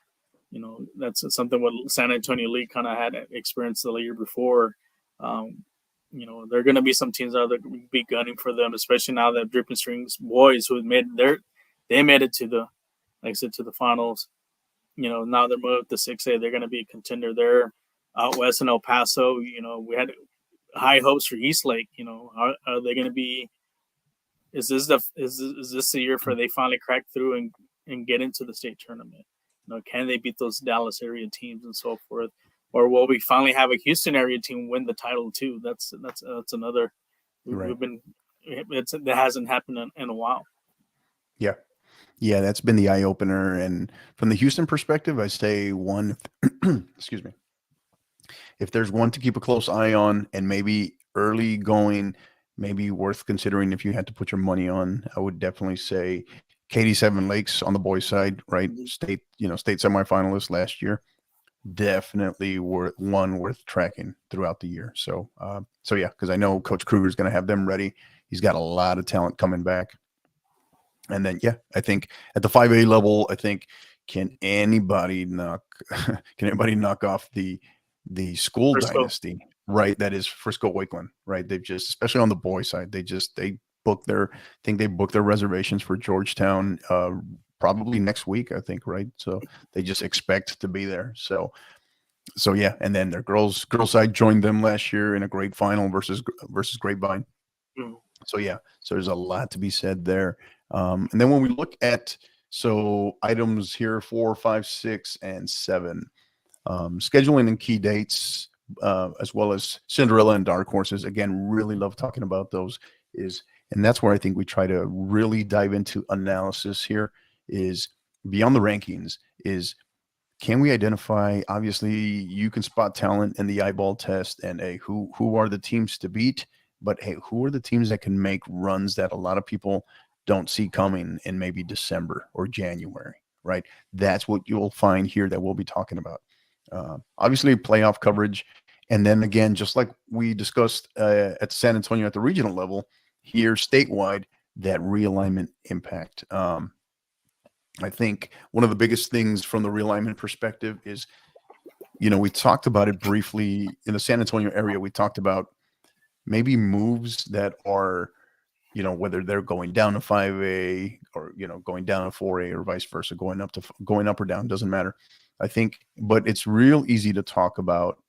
That's something what San Antonio League kind of had experienced the year before. There are going to be some teams that are going to be gunning for them, especially now that Dripping Springs boys who made it to the, like I said, to the finals. Now they're moved to 6A. They're going to be a contender there. Out west in El Paso, we had high hopes for Eastlake. Are they going to be? Is this the year for they finally crack through and get into the state tournament? Can they beat those Dallas area teams and so forth, or will we finally have a Houston area team win the title too? That's another. Right. That hasn't happened in a while. Yeah, that's been the eye opener. And from the Houston perspective, I say one. Excuse me. If there's one to keep a close eye on, and maybe early going, maybe worth considering if you had to put your money on, I would definitely say Katy Seven Lakes on the boys' side, right? State semifinalist last year. Definitely worth tracking throughout the year. So yeah, because I know Coach Kruger is going to have them ready. He's got a lot of talent coming back. And then, yeah, I think at the 5A level, I think can anybody knock off the school Frisco dynasty, right? That is Frisco Wakeland, right? They've just, especially on the boys' side, they booked their reservations for Georgetown probably next week, I think, right? So they just expect to be there. So yeah, and then their girls side joined them last year in a great final versus Grapevine. Mm-hmm. So yeah, so there's a lot to be said there. And then when we look at items here 4, 5, 6, and 7, scheduling and key dates, as well as Cinderella and Dark Horses. Again, really love talking about those. And that's where I think we try to really dive into analysis here. Is beyond the rankings. Can we identify? Obviously, you can spot talent in the eyeball test, and who are the teams to beat? But hey, who are the teams that can make runs that a lot of people don't see coming in maybe December or January, right? That's what you'll find here that we'll be talking about. Obviously, playoff coverage. And then again, just like we discussed at San Antonio at the regional level, here statewide, that realignment impact. I think one of the biggest things from the realignment perspective is, we talked about it briefly in the San Antonio area. We talked about maybe moves that are, whether they're going down to 5A or, going down to 4A or vice versa, going up or down, doesn't matter. I think, but it's real easy to talk about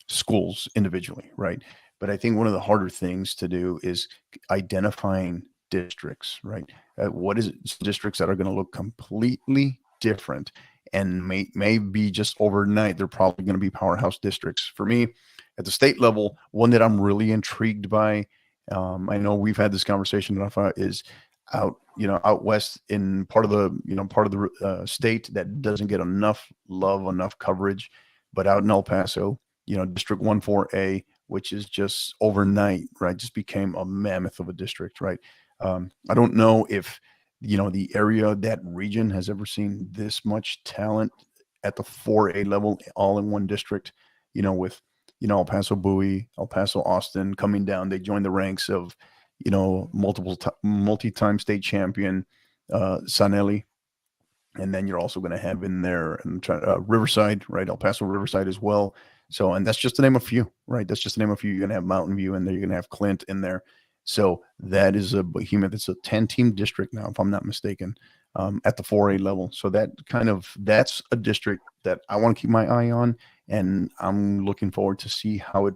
schools individually, right? But I think one of the harder things to do is identifying districts, right? What is it? Districts that are going to look completely different and may be just overnight. They're probably going to be powerhouse districts. For me, at the state level, one that I'm really intrigued by, I know we've had this conversation enough, is out west in part of the state that doesn't get enough love, enough coverage, but out in El Paso, District 14A, which is just overnight, right? Just became a mammoth of a district, right? I don't know if, the area, that region has ever seen this much talent at the 4A level, all in one district, with, El Paso Bowie, El Paso Austin coming down. They joined the ranks of, multi-time state champion, Sanelli. And then you're also going to have in there Riverside, right? El Paso Riverside as well. So, and that's just to name a few, right? That's just to name a few. You're going to have Mountain View in there. You're going to have Clint in there. So that is a behemoth. It's a 10-team district now, if I'm not mistaken, at the 4A level. So that's a district that I want to keep my eye on, and I'm looking forward to see how it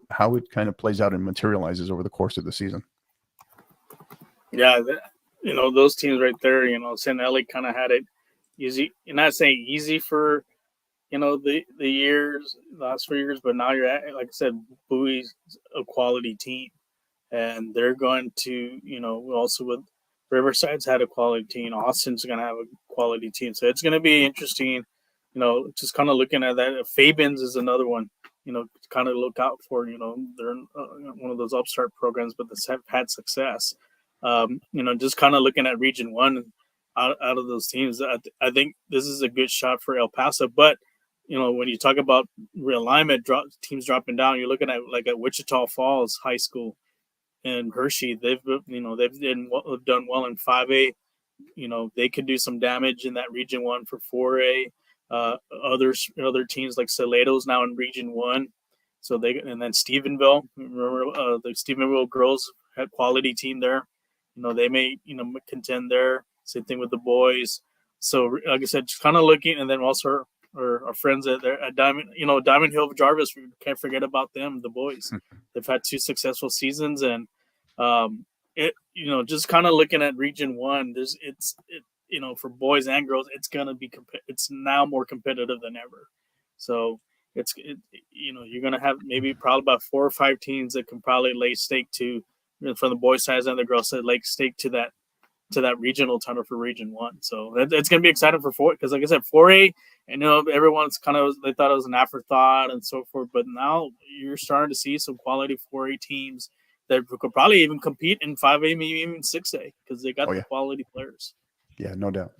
kind of plays out and materializes over the course of the season. Yeah, those teams right there. San Eli kind of had it easy. You're not saying easy for the last 4 years, but now you're at, like I said, Bowie's a quality team, and they're going to also with Riverside's had a quality team. Austin's going to have a quality team, so it's going to be interesting. Just kind of looking at that. Fabens is another one. Kind of look out for. They're one of those upstart programs, but they have had success. Just kind of looking at Region 1 out of those teams, I think this is a good shot for El Paso. But, when you talk about realignment, teams dropping down, you're looking at like at Wichita Falls High School and Hershey. They've done well in 5A. They could do some damage in that Region 1 for 4A. Other teams like Salato's now in Region 1. And then Stephenville. Remember the Stephenville girls had quality team there. They may contend there. Same thing with the boys. So like I said, just kind of looking, and then also our friends at Diamond, Diamond Hill Jarvis. We can't forget about them, the boys. They've had 2 successful seasons, and just kind of looking at Region 1. For boys and girls, it's gonna be it's now more competitive than ever. So you're gonna have probably about 4 or 5 teams that can probably lay stake to, from the boys' side and the girls' side, lay stake to that regional title for Region 1. So it's gonna be exciting for 4, because like I said, 4A. Everyone's they thought it was an afterthought and so forth, but now you're starting to see some quality 4A teams that could probably even compete in 5A, maybe even 6A, because they got the quality players. Yeah, no doubt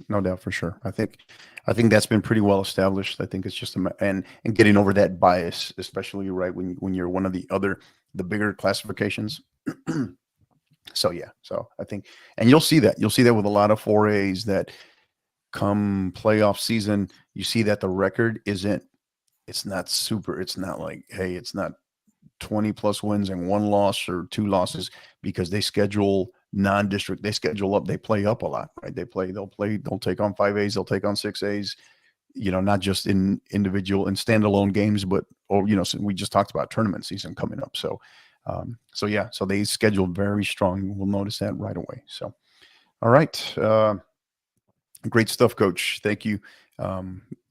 for sure. I think that's been pretty well established. I think it's just and getting over that bias, especially right when you're one of the bigger classifications. So I think, and you'll see that with a lot of 4As that come playoff season, you see that the record it's not like, hey, it's not 20 plus wins and 1 loss or 2 losses, because they schedule non-district, they schedule up, they play up a lot, right? They'll take on 5As, they'll take on 6As, not just in individual and standalone games, but so we just talked about tournament season coming up. So they schedule very strong. We'll notice that right away. So, all right. Great stuff, Coach. Thank you.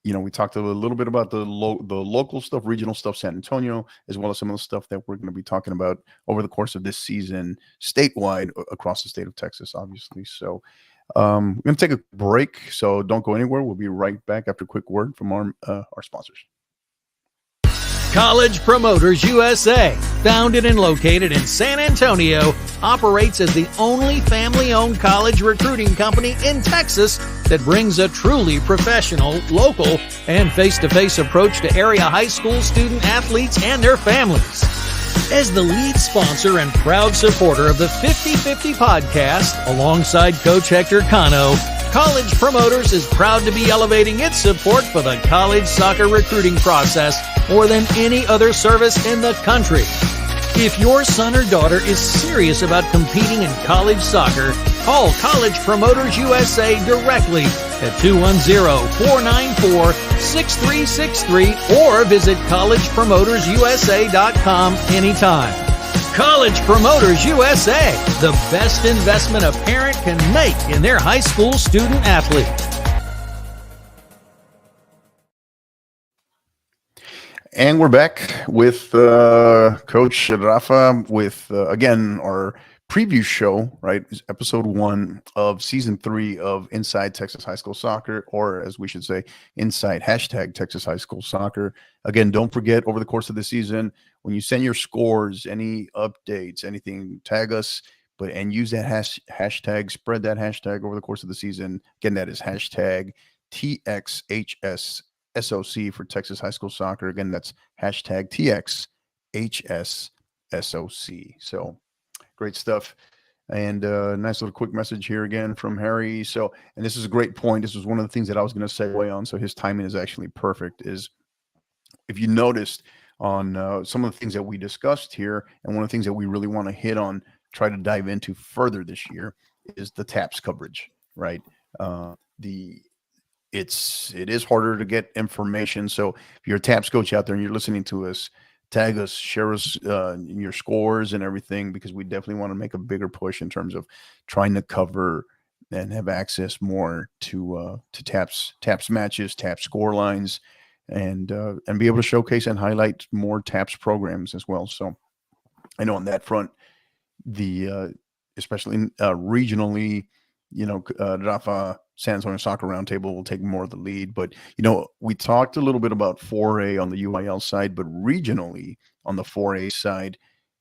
We talked a little bit about the local stuff, regional stuff, San Antonio, as well as some of the stuff that we're going to be talking about over the course of this season, statewide across the state of Texas, obviously. So we're going to take a break. So don't go anywhere. We'll be right back after a quick word from our sponsors. College Promoters USA, founded and located in San Antonio, operates as the only family-owned college recruiting company in Texas that brings a truly professional, local, and face-to-face approach to area high school student athletes and their families. As the lead sponsor and proud supporter of the 50/50 podcast, alongside Coach Hector Cano, College Promoters is proud to be elevating its support for the college soccer recruiting process more than any other service in the country. If your son or daughter is serious about competing in college soccer, call College Promoters USA directly at 210-494-6363 or visit collegepromotersusa.com anytime. College Promoters USA, the best investment a parent can make in their high school student athlete. And we're back with Coach Rafa with, again, our preview show, right? Episode 1 of season 3 of Inside Texas High School Soccer, or as we should say, Inside #Texas High School Soccer. Again, don't forget, over the course of the season, when you send your scores, any updates, anything, tag us, and use that hashtag, spread that hashtag over the course of the season. Again, that is hashtag TXHSSOC for Texas High School Soccer. Again, that's hashtag TXHSSOC. So great stuff. And nice little quick message here again from Harry. So, and this is a great point. This was one of the things that I was going to segue on. So his timing is actually perfect. Is if you noticed on some of the things that we discussed here, and one of the things that we really want to hit on, try to dive into further this year, is the TAPS coverage, right? It is harder to get information. So if you're a TAPS coach out there and you're listening to us, tag us, share us your scores and everything, because we definitely want to make a bigger push in terms of trying to cover and have access more to TAPS matches, TAPS score lines, and be able to showcase and highlight more TAPS programs as well. So I know on that front, the especially regionally, Rafa San Antonio Soccer Roundtable will take more of the lead. But we talked a little bit about 4A on the UIL side, but regionally on the 4A side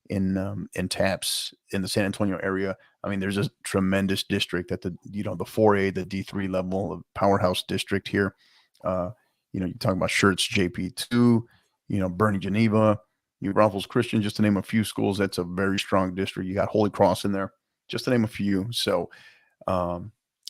in TAPS in the San Antonio area, I mean, there's a tremendous district at the 4A, the D3 level, of powerhouse district here. You're talking about Schertz JP2, Bernie Geneva, New Braunfels Christian, just to name a few schools. That's a very strong district. You got Holy Cross in there, just to name a few. So,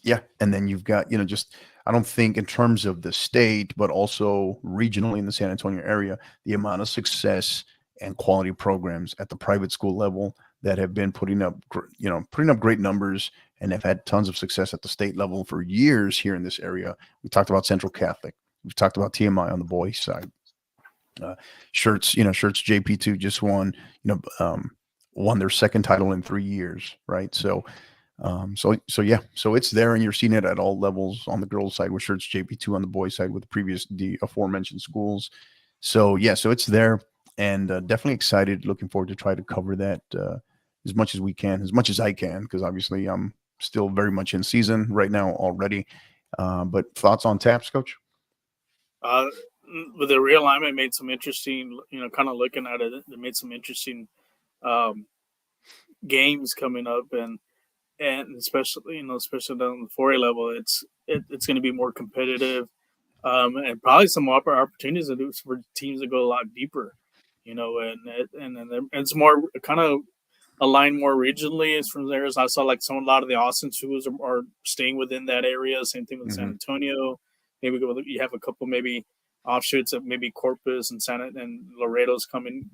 yeah. And then you've got, just, I don't think in terms of the state, but also regionally in the San Antonio area, the amount of success and quality programs at the private school level that have been putting up great numbers and have had tons of success at the state level for years here in this area. We talked about Central Catholic. We've talked about TMI on the boys side. Schertz JP2 just won their second title in 3 years, right? So it's there, and you're seeing it at all levels on the girls' side with Schertz JP2, on the boys' side with the aforementioned schools. So it's there, and definitely excited, looking forward to try to cover that as much as we can, as much as I can, because obviously I'm still very much in season right now already. But thoughts on TAPS, Coach? With the realignment, made some interesting, kind of looking at it, it made some interesting games coming up, and especially, especially down the 4A level, it's going to be more competitive, and probably some opportunities for teams to go a lot deeper, and it's more kind of aligned more regionally. As from there, as I saw, like a lot of the Austin schools are staying within that area. Same thing with San Antonio. Maybe you have a couple maybe offshoots of maybe Corpus and Laredo's coming,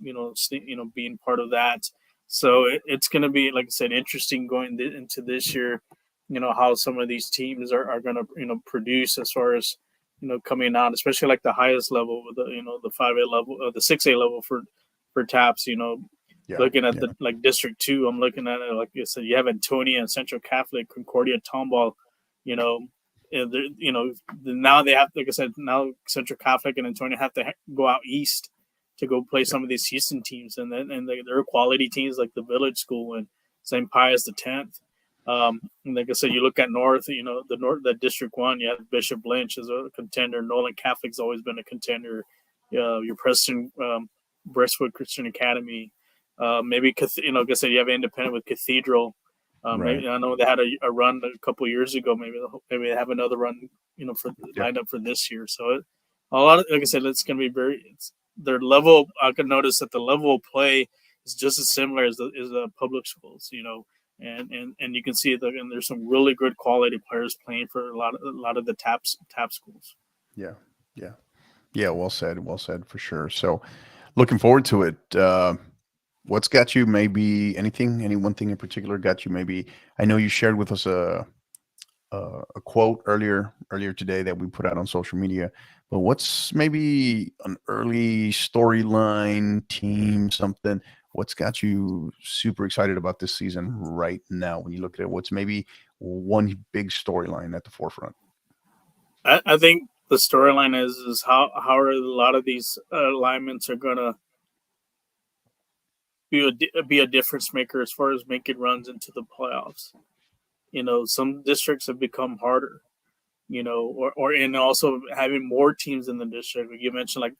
being part of that. So it's going to be, like I said, interesting going into this year, how some of these teams are going to, produce as far as, coming out, especially like the highest level with the, the 5A level, the 6A level for TAPS, looking at the like District 2, I'm looking at it, like I said, you have Antonia and Central Catholic, Concordia, Tomball, now they have, like I said, now Central Catholic and Antonia have to go out east to go play some of these Houston teams, and they're quality teams like the Village School and St. Pius X. And like I said, you look at North, the District 1, you have Bishop Lynch as a contender. Nolan Catholic's always been a contender. Your Preston, Brestwood Christian Academy. Maybe, like I said, you have Independent with Cathedral. Right. Maybe, I know they had a run a couple years ago. Maybe they have another run, lined up for this year. So a lot of, like I said, it's going to be their level. I could notice that the level of play is just as similar as the public schools, and you can see that, and there's some really good quality players playing for a lot of the TAP schools. Yeah. Well said for sure. So looking forward to it. What's got you, maybe any one thing in particular got you, maybe, I know you shared with us a quote earlier today that we put out on social media, but what's maybe an early storyline, team, something, what's got you super excited about this season right now when you look at it? What's maybe one big storyline at the forefront? I think the storyline is how are a lot of these alignments are going to be a difference maker as far as making runs into the playoffs. Some districts have become harder, and also having more teams in the district. You mentioned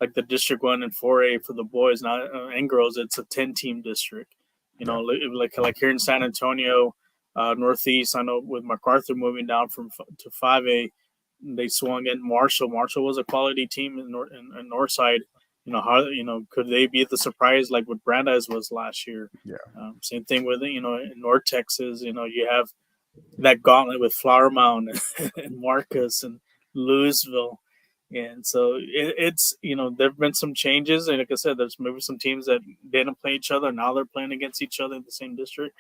like the District 1 and 4A for the boys now and girls, it's a 10-team district. Like here in San Antonio, Northeast, I know with MacArthur moving down to 5A, they swung in Marshall. Marshall was a quality team in Northside. Could they be the surprise like what Brandeis was last year? Yeah. Same thing with, in North Texas, you have that gauntlet with Flower Mound and Marcus and Louisville. And so it's, there've been some changes. And like I said, there's maybe some teams that didn't play each other. Now they're playing against each other in the same district.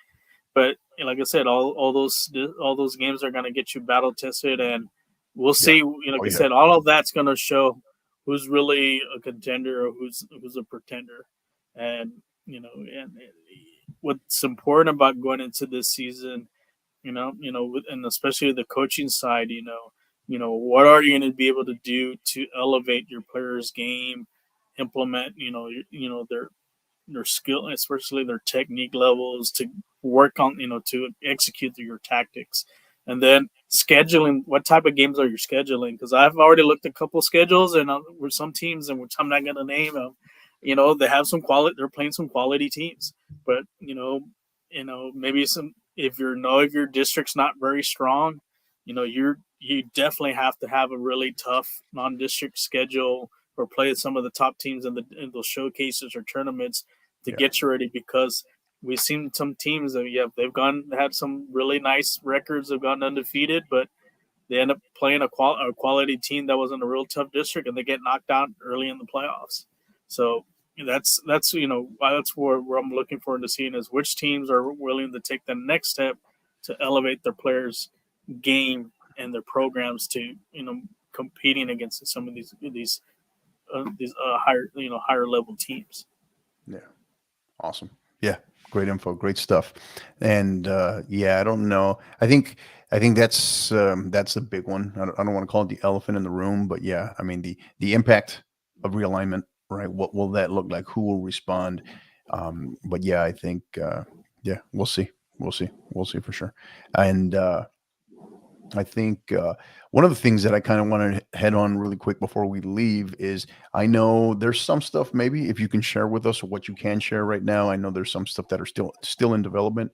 But like I said, all those games are going to get you battle tested, and we'll see. I said, all of that's going to show who's really a contender or who's a pretender. And and what's important about going into this season, and especially the coaching side, what are you going to be able to do to elevate your players' game, implement, their skill, especially their technique levels, to work on, to execute your tactics. And then scheduling, what type of games are you scheduling? Because I've already looked at a couple schedules, and with some teams, and which I'm not going to name them, they have some quality. They're playing some quality teams, but maybe if your district's not very strong, you definitely have to have a really tough non-district schedule or play some of the top teams in those showcases or tournaments to get you ready, because we've seen some teams that had some really nice records, have gone undefeated, but they end up playing a quality team that was in a real tough district, and they get knocked out early in the playoffs. So that's where I'm looking forward to seeing is which teams are willing to take the next step to elevate their players' game and their programs to competing against some of these higher level teams. Yeah. Awesome. Yeah. Great info. Great stuff. And I don't know. I think that's a big one. I don't want to call it the elephant in the room, but yeah, I mean the impact of realignment, right? What will that look like? Who will respond? But yeah, I think we'll see. We'll see for sure. And I think one of the things that I kind of want to head on really quick before we leave is, I know there's some stuff, maybe if you can share with us what you can share right now. I know there's some stuff that are still in development,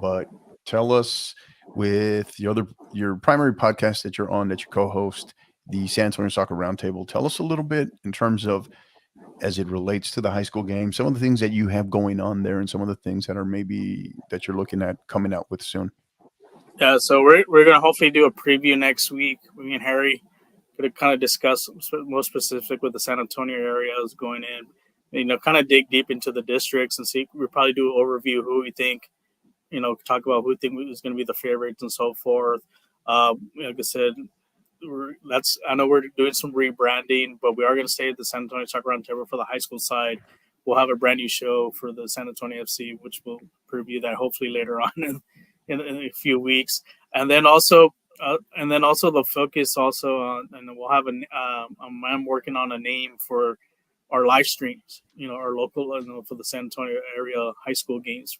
but tell us, with your primary podcast that you're on, that you co-host, the San Antonio Soccer Roundtable, tell us a little bit in terms of, as it relates to the high school game, some of the things that you have going on there and some of the things that are maybe that you're looking at coming out with soon. Yeah, so we're going to hopefully do a preview next week. Me and Harry going to kind of discuss more specific with the San Antonio areas going in, kind of dig deep into the districts and see. We'll probably do an overview who we think, talk about who we think is going to be the favorites and so forth. Like I said, I know we're doing some rebranding, but we are going to stay at the San Antonio Soccer Roundtable for the high school side. We'll have a brand new show for the San Antonio FC, which we'll preview that hopefully later on in a few weeks. And then also the focus also on, and we'll have I'm working on a name for our live streams, our local, for the San Antonio area high school games.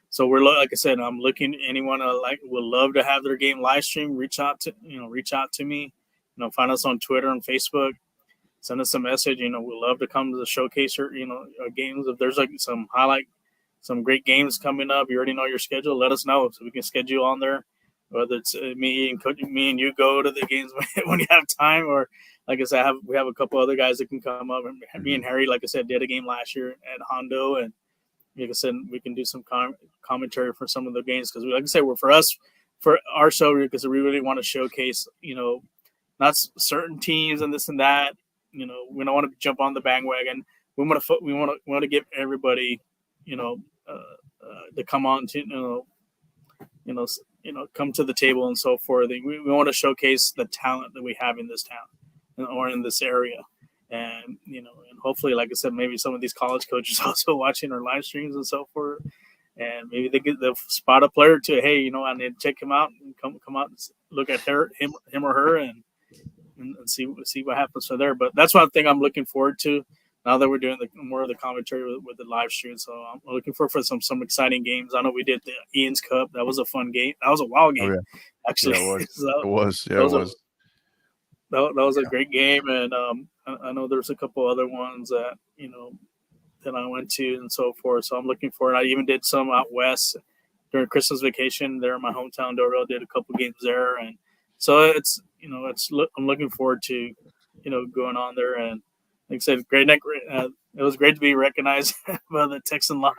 So we're, like I said, I'm looking, anyone would love to have their game live stream, reach out to me, find us on Twitter and Facebook, send us a message. We'd love to come to the showcase or, our games. If there's some great games coming up, you already know your schedule, let us know so we can schedule on there. Whether it's me and you go to the games when you have time, or like I said, we have a couple other guys that can come up. And me and Harry, like I said, did a game last year at Hondo, and like I said, we can do some commentary for some of the games, because, like I said, for our show, because we really want to showcase, not certain teams and this and that. We don't want to jump on the bandwagon. We want to give everybody, to come on to, come to the table and so forth. We want to showcase the talent that we have in this town or in this area. And, and hopefully, like I said, maybe some of these college coaches also watching our live streams and so forth. And maybe they'll spot a player too. Hey, I need to check him out and come out and look at him or her and see what happens from there. But that's one thing I'm looking forward to now that we're doing more of the commentary with the live stream. So I'm looking forward for some exciting games. I know we did the Ian's Cup. That was a fun game. That was a wild game, actually. Yeah, it was. So, it was. Yeah, it was. That was a great game, and I know there's a couple other ones that that I went to and so forth. So I'm looking forward. I even did some out west during Christmas vacation there in my hometown, Dorville. Did a couple games there, and so I'm looking forward to going on there. And like I said, it was great to be recognized by the Texan Live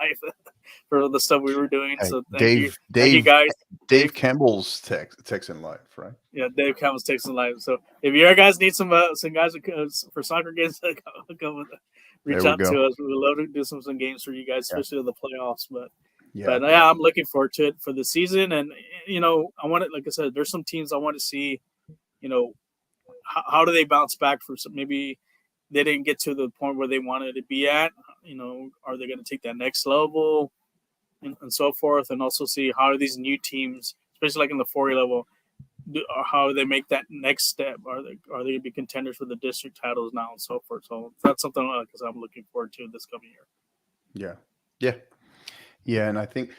for the stuff we were doing. So thank you guys. Dave Campbell's Texan Live, right? Yeah, Dave Campbell's Texan Live. So if you guys need some guys for soccer games, reach out to us. We'd love to do some games for you guys, especially in the playoffs. But I'm looking forward to it for the season. And I want it. Like I said, there's some teams I want to see. How do they bounce back for some maybe they didn't get to the point where they wanted to be at. Are they going to take that next level and so forth? And also see how are these new teams, especially like in the 4A level, how they make that next step. Are they going to be contenders for the district titles now and so forth? So that's something I'm looking forward to this coming year. Yeah. And I think,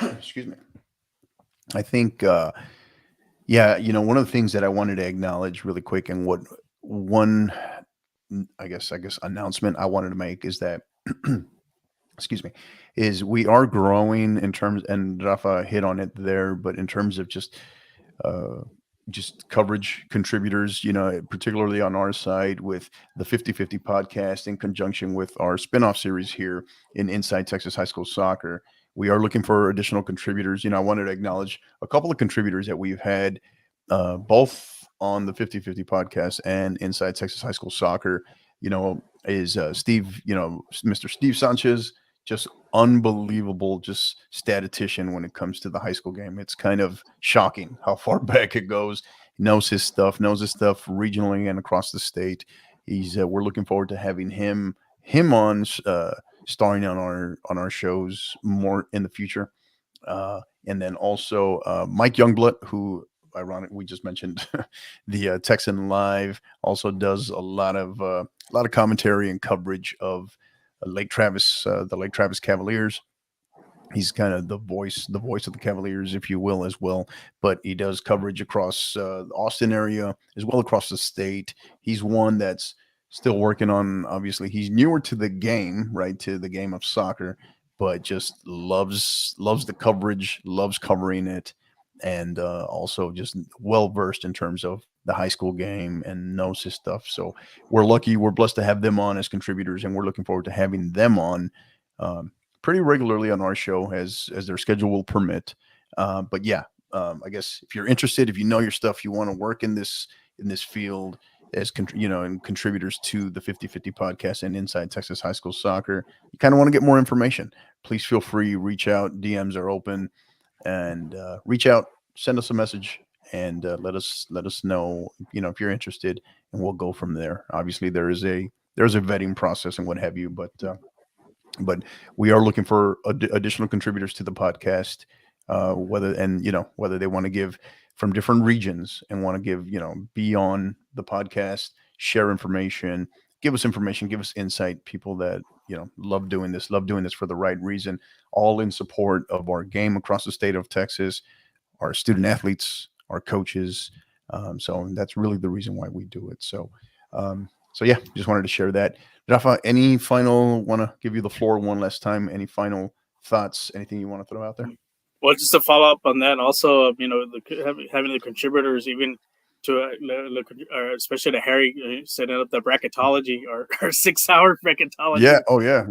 excuse me. I think, one of the things that I wanted to acknowledge really quick, and what one, I guess announcement I wanted to make is that, excuse me, is we are growing in terms, and Rafa hit on it there, but in terms of just coverage contributors, particularly on our side with the 50/50 podcast in conjunction with our spinoff series here in Inside Texas High School Soccer. We are looking for additional contributors. I wanted to acknowledge a couple of contributors that we've had both on the 50/50 podcast and Inside Texas High School Soccer, is Steve, Mr. Steve Sanchez, just unbelievable, just statistician when it comes to the high school game. It's kind of shocking how far back it goes. He knows his stuff regionally and across the state. We're looking forward to having him on, starring on our shows more in the future. And then also Mike Youngblood, who ironic we just mentioned, the Texan Live, also does a lot of commentary and coverage of Lake Travis, the Lake Travis Cavaliers. He's kind of the voice of the Cavaliers, if you will, as well. But he does coverage across the Austin area as well across the state. He's one that's still working on. Obviously, he's newer to the game, right, to the game of soccer, but just loves the coverage, loves covering it, and also just well versed in terms of the high school game and knows his stuff. So we're blessed to have them on as contributors, and we're looking forward to having them on pretty regularly on our show as their schedule will permit. But yeah, I guess if you're interested, if you know your stuff, you want to work in this field as and contributors to the 50/50 podcast and Inside Texas High School Soccer, you kind of want to get more information, please feel free, reach out. DMs are open, and reach out, send us a message, and let us know, if you're interested, and we'll go from there. Obviously, there's a vetting process and what have you, but we are looking for additional contributors to the podcast, whether they want to give from different regions and want to give, be on the podcast, share information, give us insight, people that, love doing this for the right reason, all in support of our game across the state of Texas, our student athletes, our coaches. So that's really the reason why we do it. So yeah, just wanted to share that. Rafa, want to give you the floor one last time. Any final thoughts, anything you want to throw out there? Well, just to follow up on that, also, having the contributors, even to especially to Harry setting up the bracketology or 6-hour bracketology. Yeah. Oh yeah.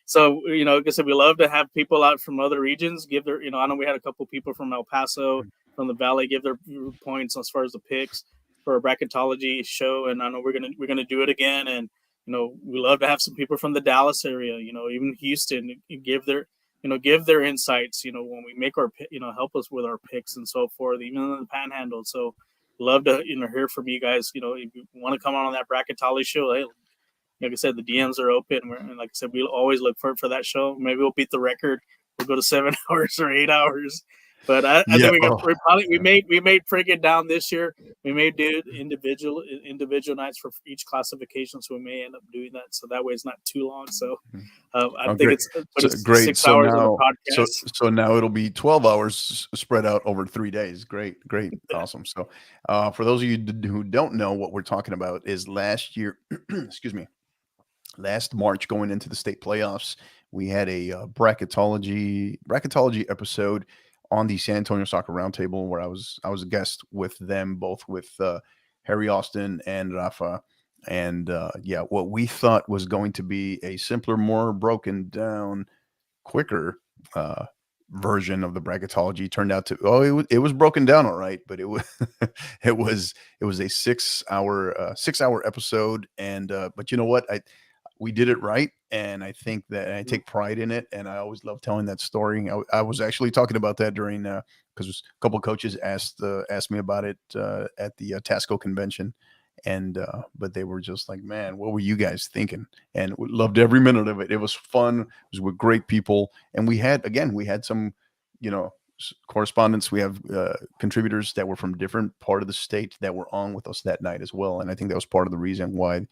So, like I said, we love to have people out from other regions give their, I know we had a couple people from El Paso, from the Valley, give their points as far as the picks for a bracketology show. And I know we're going to do it again. And, we love to have some people from the Dallas area, even Houston, give their insights, when we make our, help us with our picks and so forth, even in the Panhandle. So love to, hear from you guys. If you want to come on that bracketology show, hey, like I said, the DMs are open. And like I said, we'll always look for that show. Maybe we'll beat the record. We'll go to 7 hours or 8 hours. But I think we may break it down this year. We may do individual nights for each classification, so we may end up doing that. So that way it's not too long. So I think it's great. 6 hours of a podcast. So now it'll be 12 hours spread out over 3 days. Great, awesome. So for those of you who don't know, what we're talking about is last year, last March, going into the state playoffs, we had a bracketology episode on the San Antonio Soccer Roundtable, where I was a guest with them, both with Harry Austin and Rafa. And what we thought was going to be a simpler, more broken down, quicker version of the bracketology turned out to it was broken down all right, but it was it was a 6 hour episode. And but you know what, we did it right, and I think that I take pride in it, and I always love telling that story. I was actually talking about that during because a couple of coaches asked me about it at the Tasco convention, And but they were just like, man, what were you guys thinking? And we loved every minute of it. It was fun. It was with great people, and we had some, correspondents. We have contributors that were from different part of the state that were on with us that night as well. And I think that was part of the reason why,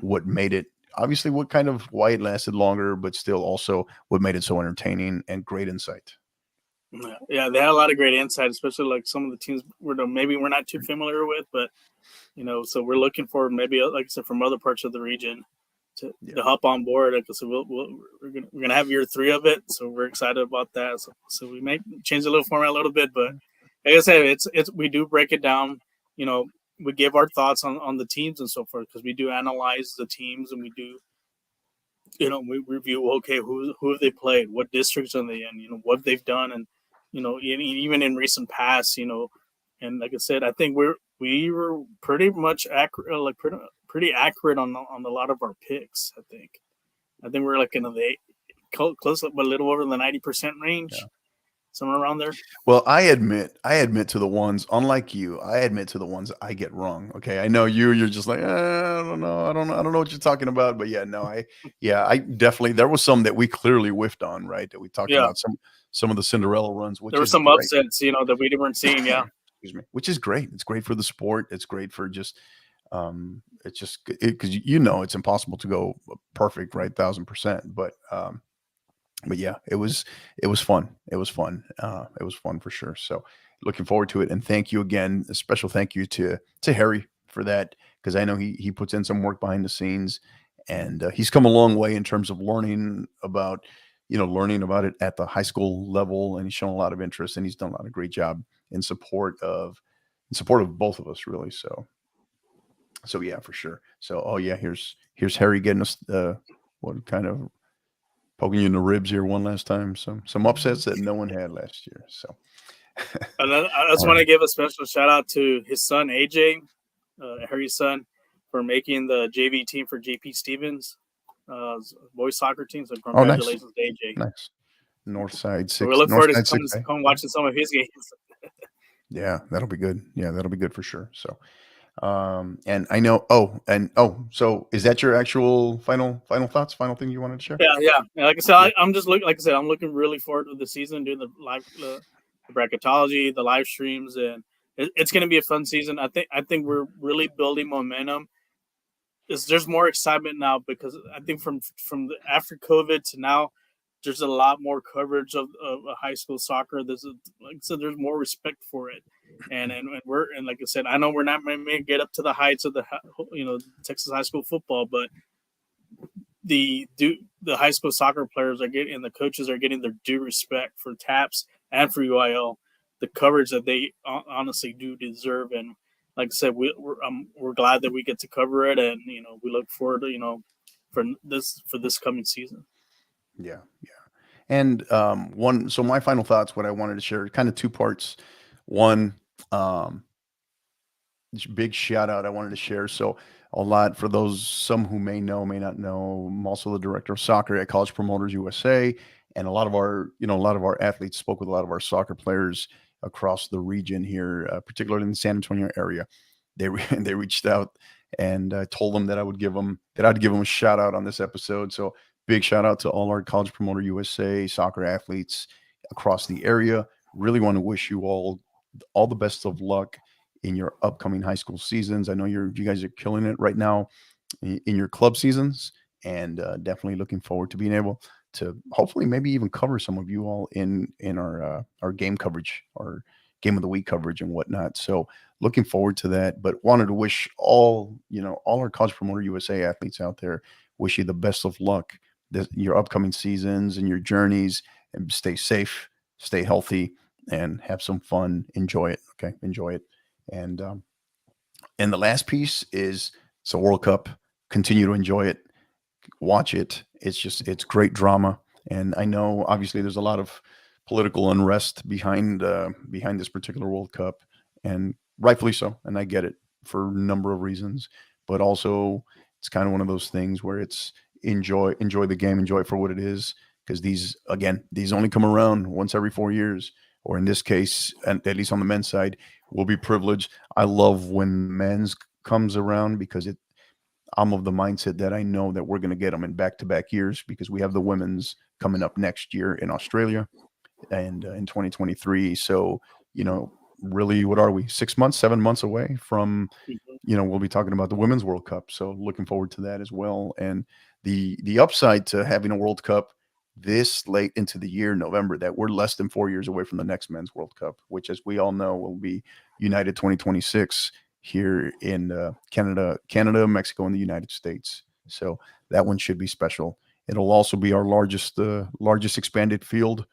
what made it, obviously why it lasted longer, but still also what made it so entertaining and great insight. Yeah, they had a lot of great insight, especially like some of the teams maybe we're not too familiar with, but so we're looking for maybe, like I said, from other parts of the region to hop on board. Like I said, we're gonna have year 3 of it, so we're excited about that. So we may change the little format a little bit, but like I said, it's we do break it down. We give our thoughts on the teams and so forth, because we do analyze the teams, and we do, we review, okay, who have they played, what districts are they in, what they've done, and even in recent past, and like I said, I think we were pretty much accurate, like pretty accurate on a lot of our picks. I think we're like in the close up a little over the 90% range. Yeah. Somewhere around there. Well, I admit to the ones, unlike you, I admit to the ones I get wrong. Okay. I know you're just like, I don't know. I don't know what you're talking about, but I definitely, there was some that we clearly whiffed on, right? That we talked about some of the Cinderella runs, which there were some great upsets, that we weren't seeing. Yeah. Excuse me. Which is great. It's great for the sport. It's great for just, it's just because it's impossible to go perfect, right? 1,000%. But yeah, it was fun. It was fun. It was fun for sure. So looking forward to it. And thank you again. A special thank you to Harry for that, because I know he puts in some work behind the scenes, and he's come a long way in terms of learning about it at the high school level, and he's shown a lot of interest, and he's done a lot of great job in support of both of us, really. So yeah, for sure. So here's Harry getting us what kind of poking you in the ribs here one last time. Some upsets that no one had last year. So I just want to give a special shout out to his son AJ, Harry's son, for making the JV team for JP Stevens boys soccer team. So congratulations to AJ. Nice. Northside 6. So we look forward to come watching some of his games. Yeah, that'll be good. Yeah, that'll be good for sure. So and I know. So is that your actual final thoughts? Final thing you wanted to share? Yeah. Like I said, I'm looking really forward to the season, doing the live, the bracketology, the live streams, and it's going to be a fun season. I think we're really building momentum. There's more excitement now, because I think from after COVID to now, there's a lot more coverage of high school soccer. There's more respect for it, and like I said, I know we're not going to get up to the heights of the Texas high school football, but the high school soccer players are getting, and the coaches are getting their due respect for TAPS and for UIL, the coverage that they honestly do deserve. And like I said, we're glad that we get to cover it, and we look forward to for this coming season. Yeah. And so my final thoughts, what I wanted to share, kind of 2 parts. One, big shout out I wanted to share. So a lot for some who may know, may not know, I'm also the director of soccer at College Promoters USA, and a lot of our athletes spoke with a lot of our soccer players across the region here, particularly in the San Antonio area. They reached out and told them that I'd give them a shout out on this episode. So big shout out to all our College Promoter USA soccer athletes across the area. Really want to wish you all the best of luck in your upcoming high school seasons. I know you guys are killing it right now in your club seasons, and definitely looking forward to being able to hopefully maybe even cover some of you all in our game coverage, or game of the week coverage and whatnot. So looking forward to that, but wanted to wish all our College Promoter USA athletes out there, wish you the best of luck your upcoming seasons and your journeys, and stay safe, stay healthy, and have some fun. Enjoy it. Okay. Enjoy it. And the last piece is, it's a World Cup. Continue to enjoy it. Watch it. It's great drama. And I know obviously there's a lot of political unrest behind this particular World Cup, and rightfully so. And I get it for a number of reasons, but also it's kind of one of those things where it's enjoy the game, enjoy it for what it is. Because these only come around once every 4 years, or in this case, and at least on the men's side, we'll be privileged. I love when men's comes around, because I'm of the mindset that I know that we're going to get them in back-to-back years, because we have the women's coming up next year in Australia and in 2023. So, really, what are we, 6 months, 7 months away from, we'll be talking about the Women's World Cup. So looking forward to that as well. And the upside to having a World Cup this late into the year, November, that we're less than 4 years away from the next Men's World Cup, which, as we all know, will be United 2026 here in Canada, Mexico, and the United States. So that one should be special. It'll also be our largest expanded field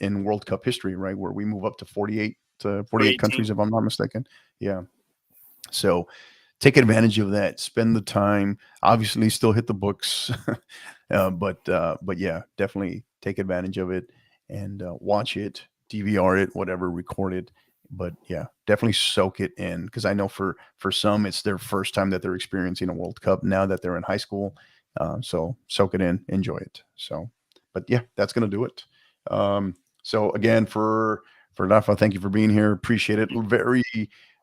in World Cup history, right? Where we move up to 48 countries, if I'm not mistaken. Yeah. So take advantage of that. Spend the time. Obviously, still hit the books, but yeah, definitely take advantage of it and watch it, DVR it, whatever, record it. But yeah, definitely soak it in, because I know for some, it's their first time that they're experiencing a World Cup now that they're in high school. So soak it in, enjoy it. So, but yeah, that's going to do it. So again, for Rafa, thank you for being here. Appreciate it. Very,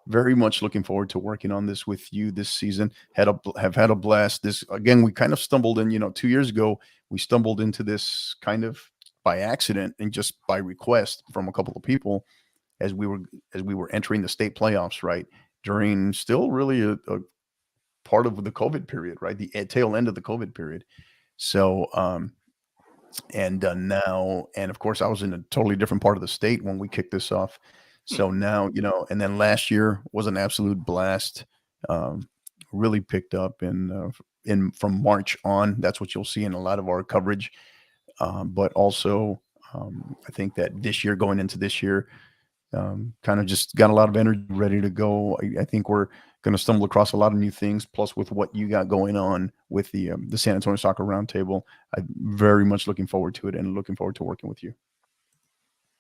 very much looking forward to working on this with you this season. Have had a blast. This, again, we kind of stumbled in, 2 years ago, we stumbled into this kind of by accident and just by request from a couple of people as we were entering the state playoffs, right? During still really a part of the COVID period, right? The tail end of the COVID period. So, now, and of course, I was in a totally different part of the state when we kicked this off. So now, and then last year was an absolute blast. Really picked up in from March on. That's what you'll see in a lot of our coverage. But also, I think that going into this year, kind of just got a lot of energy, ready to go. I think we're going to stumble across a lot of new things. Plus, with what you got going on with the San Antonio Soccer Roundtable, I'm very much looking forward to it and looking forward to working with you.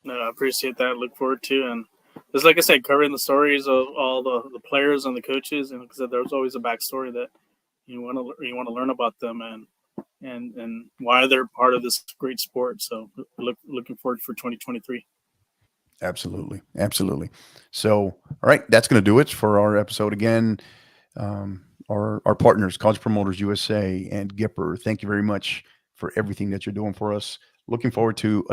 No, I appreciate that. Look forward to, and just like I said, covering the stories of all the players and the coaches, and because there's always a backstory that you want to learn about them and why they're part of this great sport. So looking forward for 2023. Absolutely. So, all right, that's going to do it for our episode. Again, our partners, College Promoters USA and Gipper, thank you very much for everything that you're doing for us. Looking forward to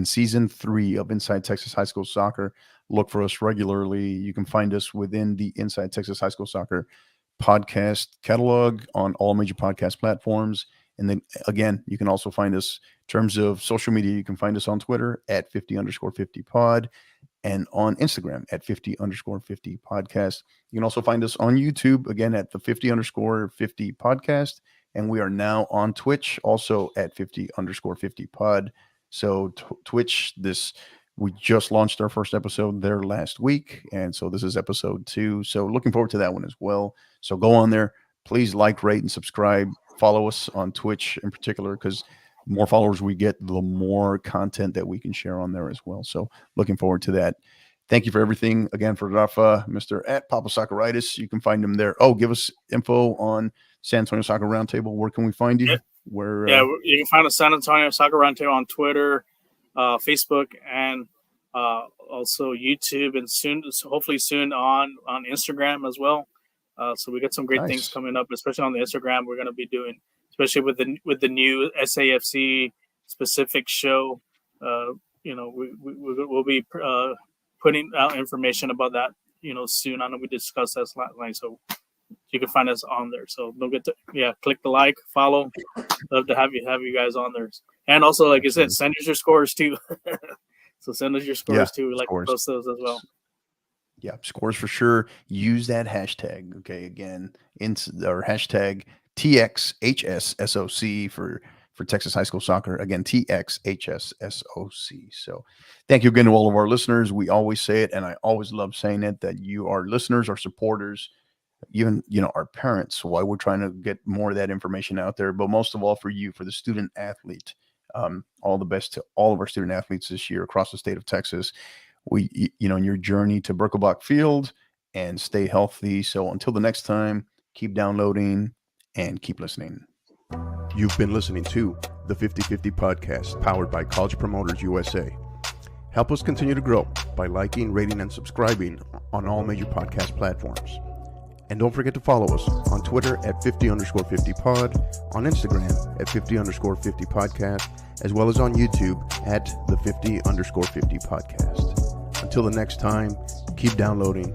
season 3 of Inside Texas High School Soccer. Look for us regularly. You can find us within the Inside Texas High School Soccer podcast catalog on all major podcast platforms. And then again, you can also find us in terms of social media. You can find us on Twitter at 50_50pod and on Instagram at 50_50 podcast. You can also find us on YouTube again at the 50_50 podcast. And we are now on Twitch also at 50_50 pod. So Twitch, we just launched our first episode there last week. And so this is episode 2. So looking forward to that one as well. So go on there. Please like, rate, and subscribe. Follow us on Twitch in particular, because the more followers we get, the more content that we can share on there as well. So looking forward to that. Thank you for everything. Again, for Rafa, Mr. at Papa Socceritis, you can find him there. Oh, give us info on San Antonio Soccer Roundtable. Where can we find you? You can find us San Antonio Soccer Roundtable on Twitter, Facebook, and also YouTube, and hopefully soon on Instagram as well. So we got some great things coming up, especially on the Instagram. We're going to be doing, especially with the new SAFC specific show. We'll be putting out information about that, soon. I know we discussed that last night, so you can find us on there. So don't click the like, follow. Love to have you guys on there, and also, like I said, send us your scores too. So send us your scores too. We like to post those as well. Yeah, scores for sure. Use that hashtag. Okay, again, or hashtag TXHSSOC for Texas High School Soccer. Again, TXHSSOC. So thank you again to all of our listeners. We always say it, and I always love saying it, that you are listeners, our supporters, even, our parents. Why we're trying to get more of that information out there. But most of all, for you, for the student athlete. All the best to all of our student athletes this year across the state of Texas. In your journey to Birkelbach Field, and stay healthy. So until the next time, keep downloading and keep listening. You've been listening to the 50/50 podcast, powered by College Promoters USA. Help us continue to grow by liking, rating, and subscribing on all major podcast platforms. And don't forget to follow us on Twitter at 50_50pod, on Instagram at 50_50 podcast, as well as on YouTube at the 50_50 podcast. Until the next time, keep downloading,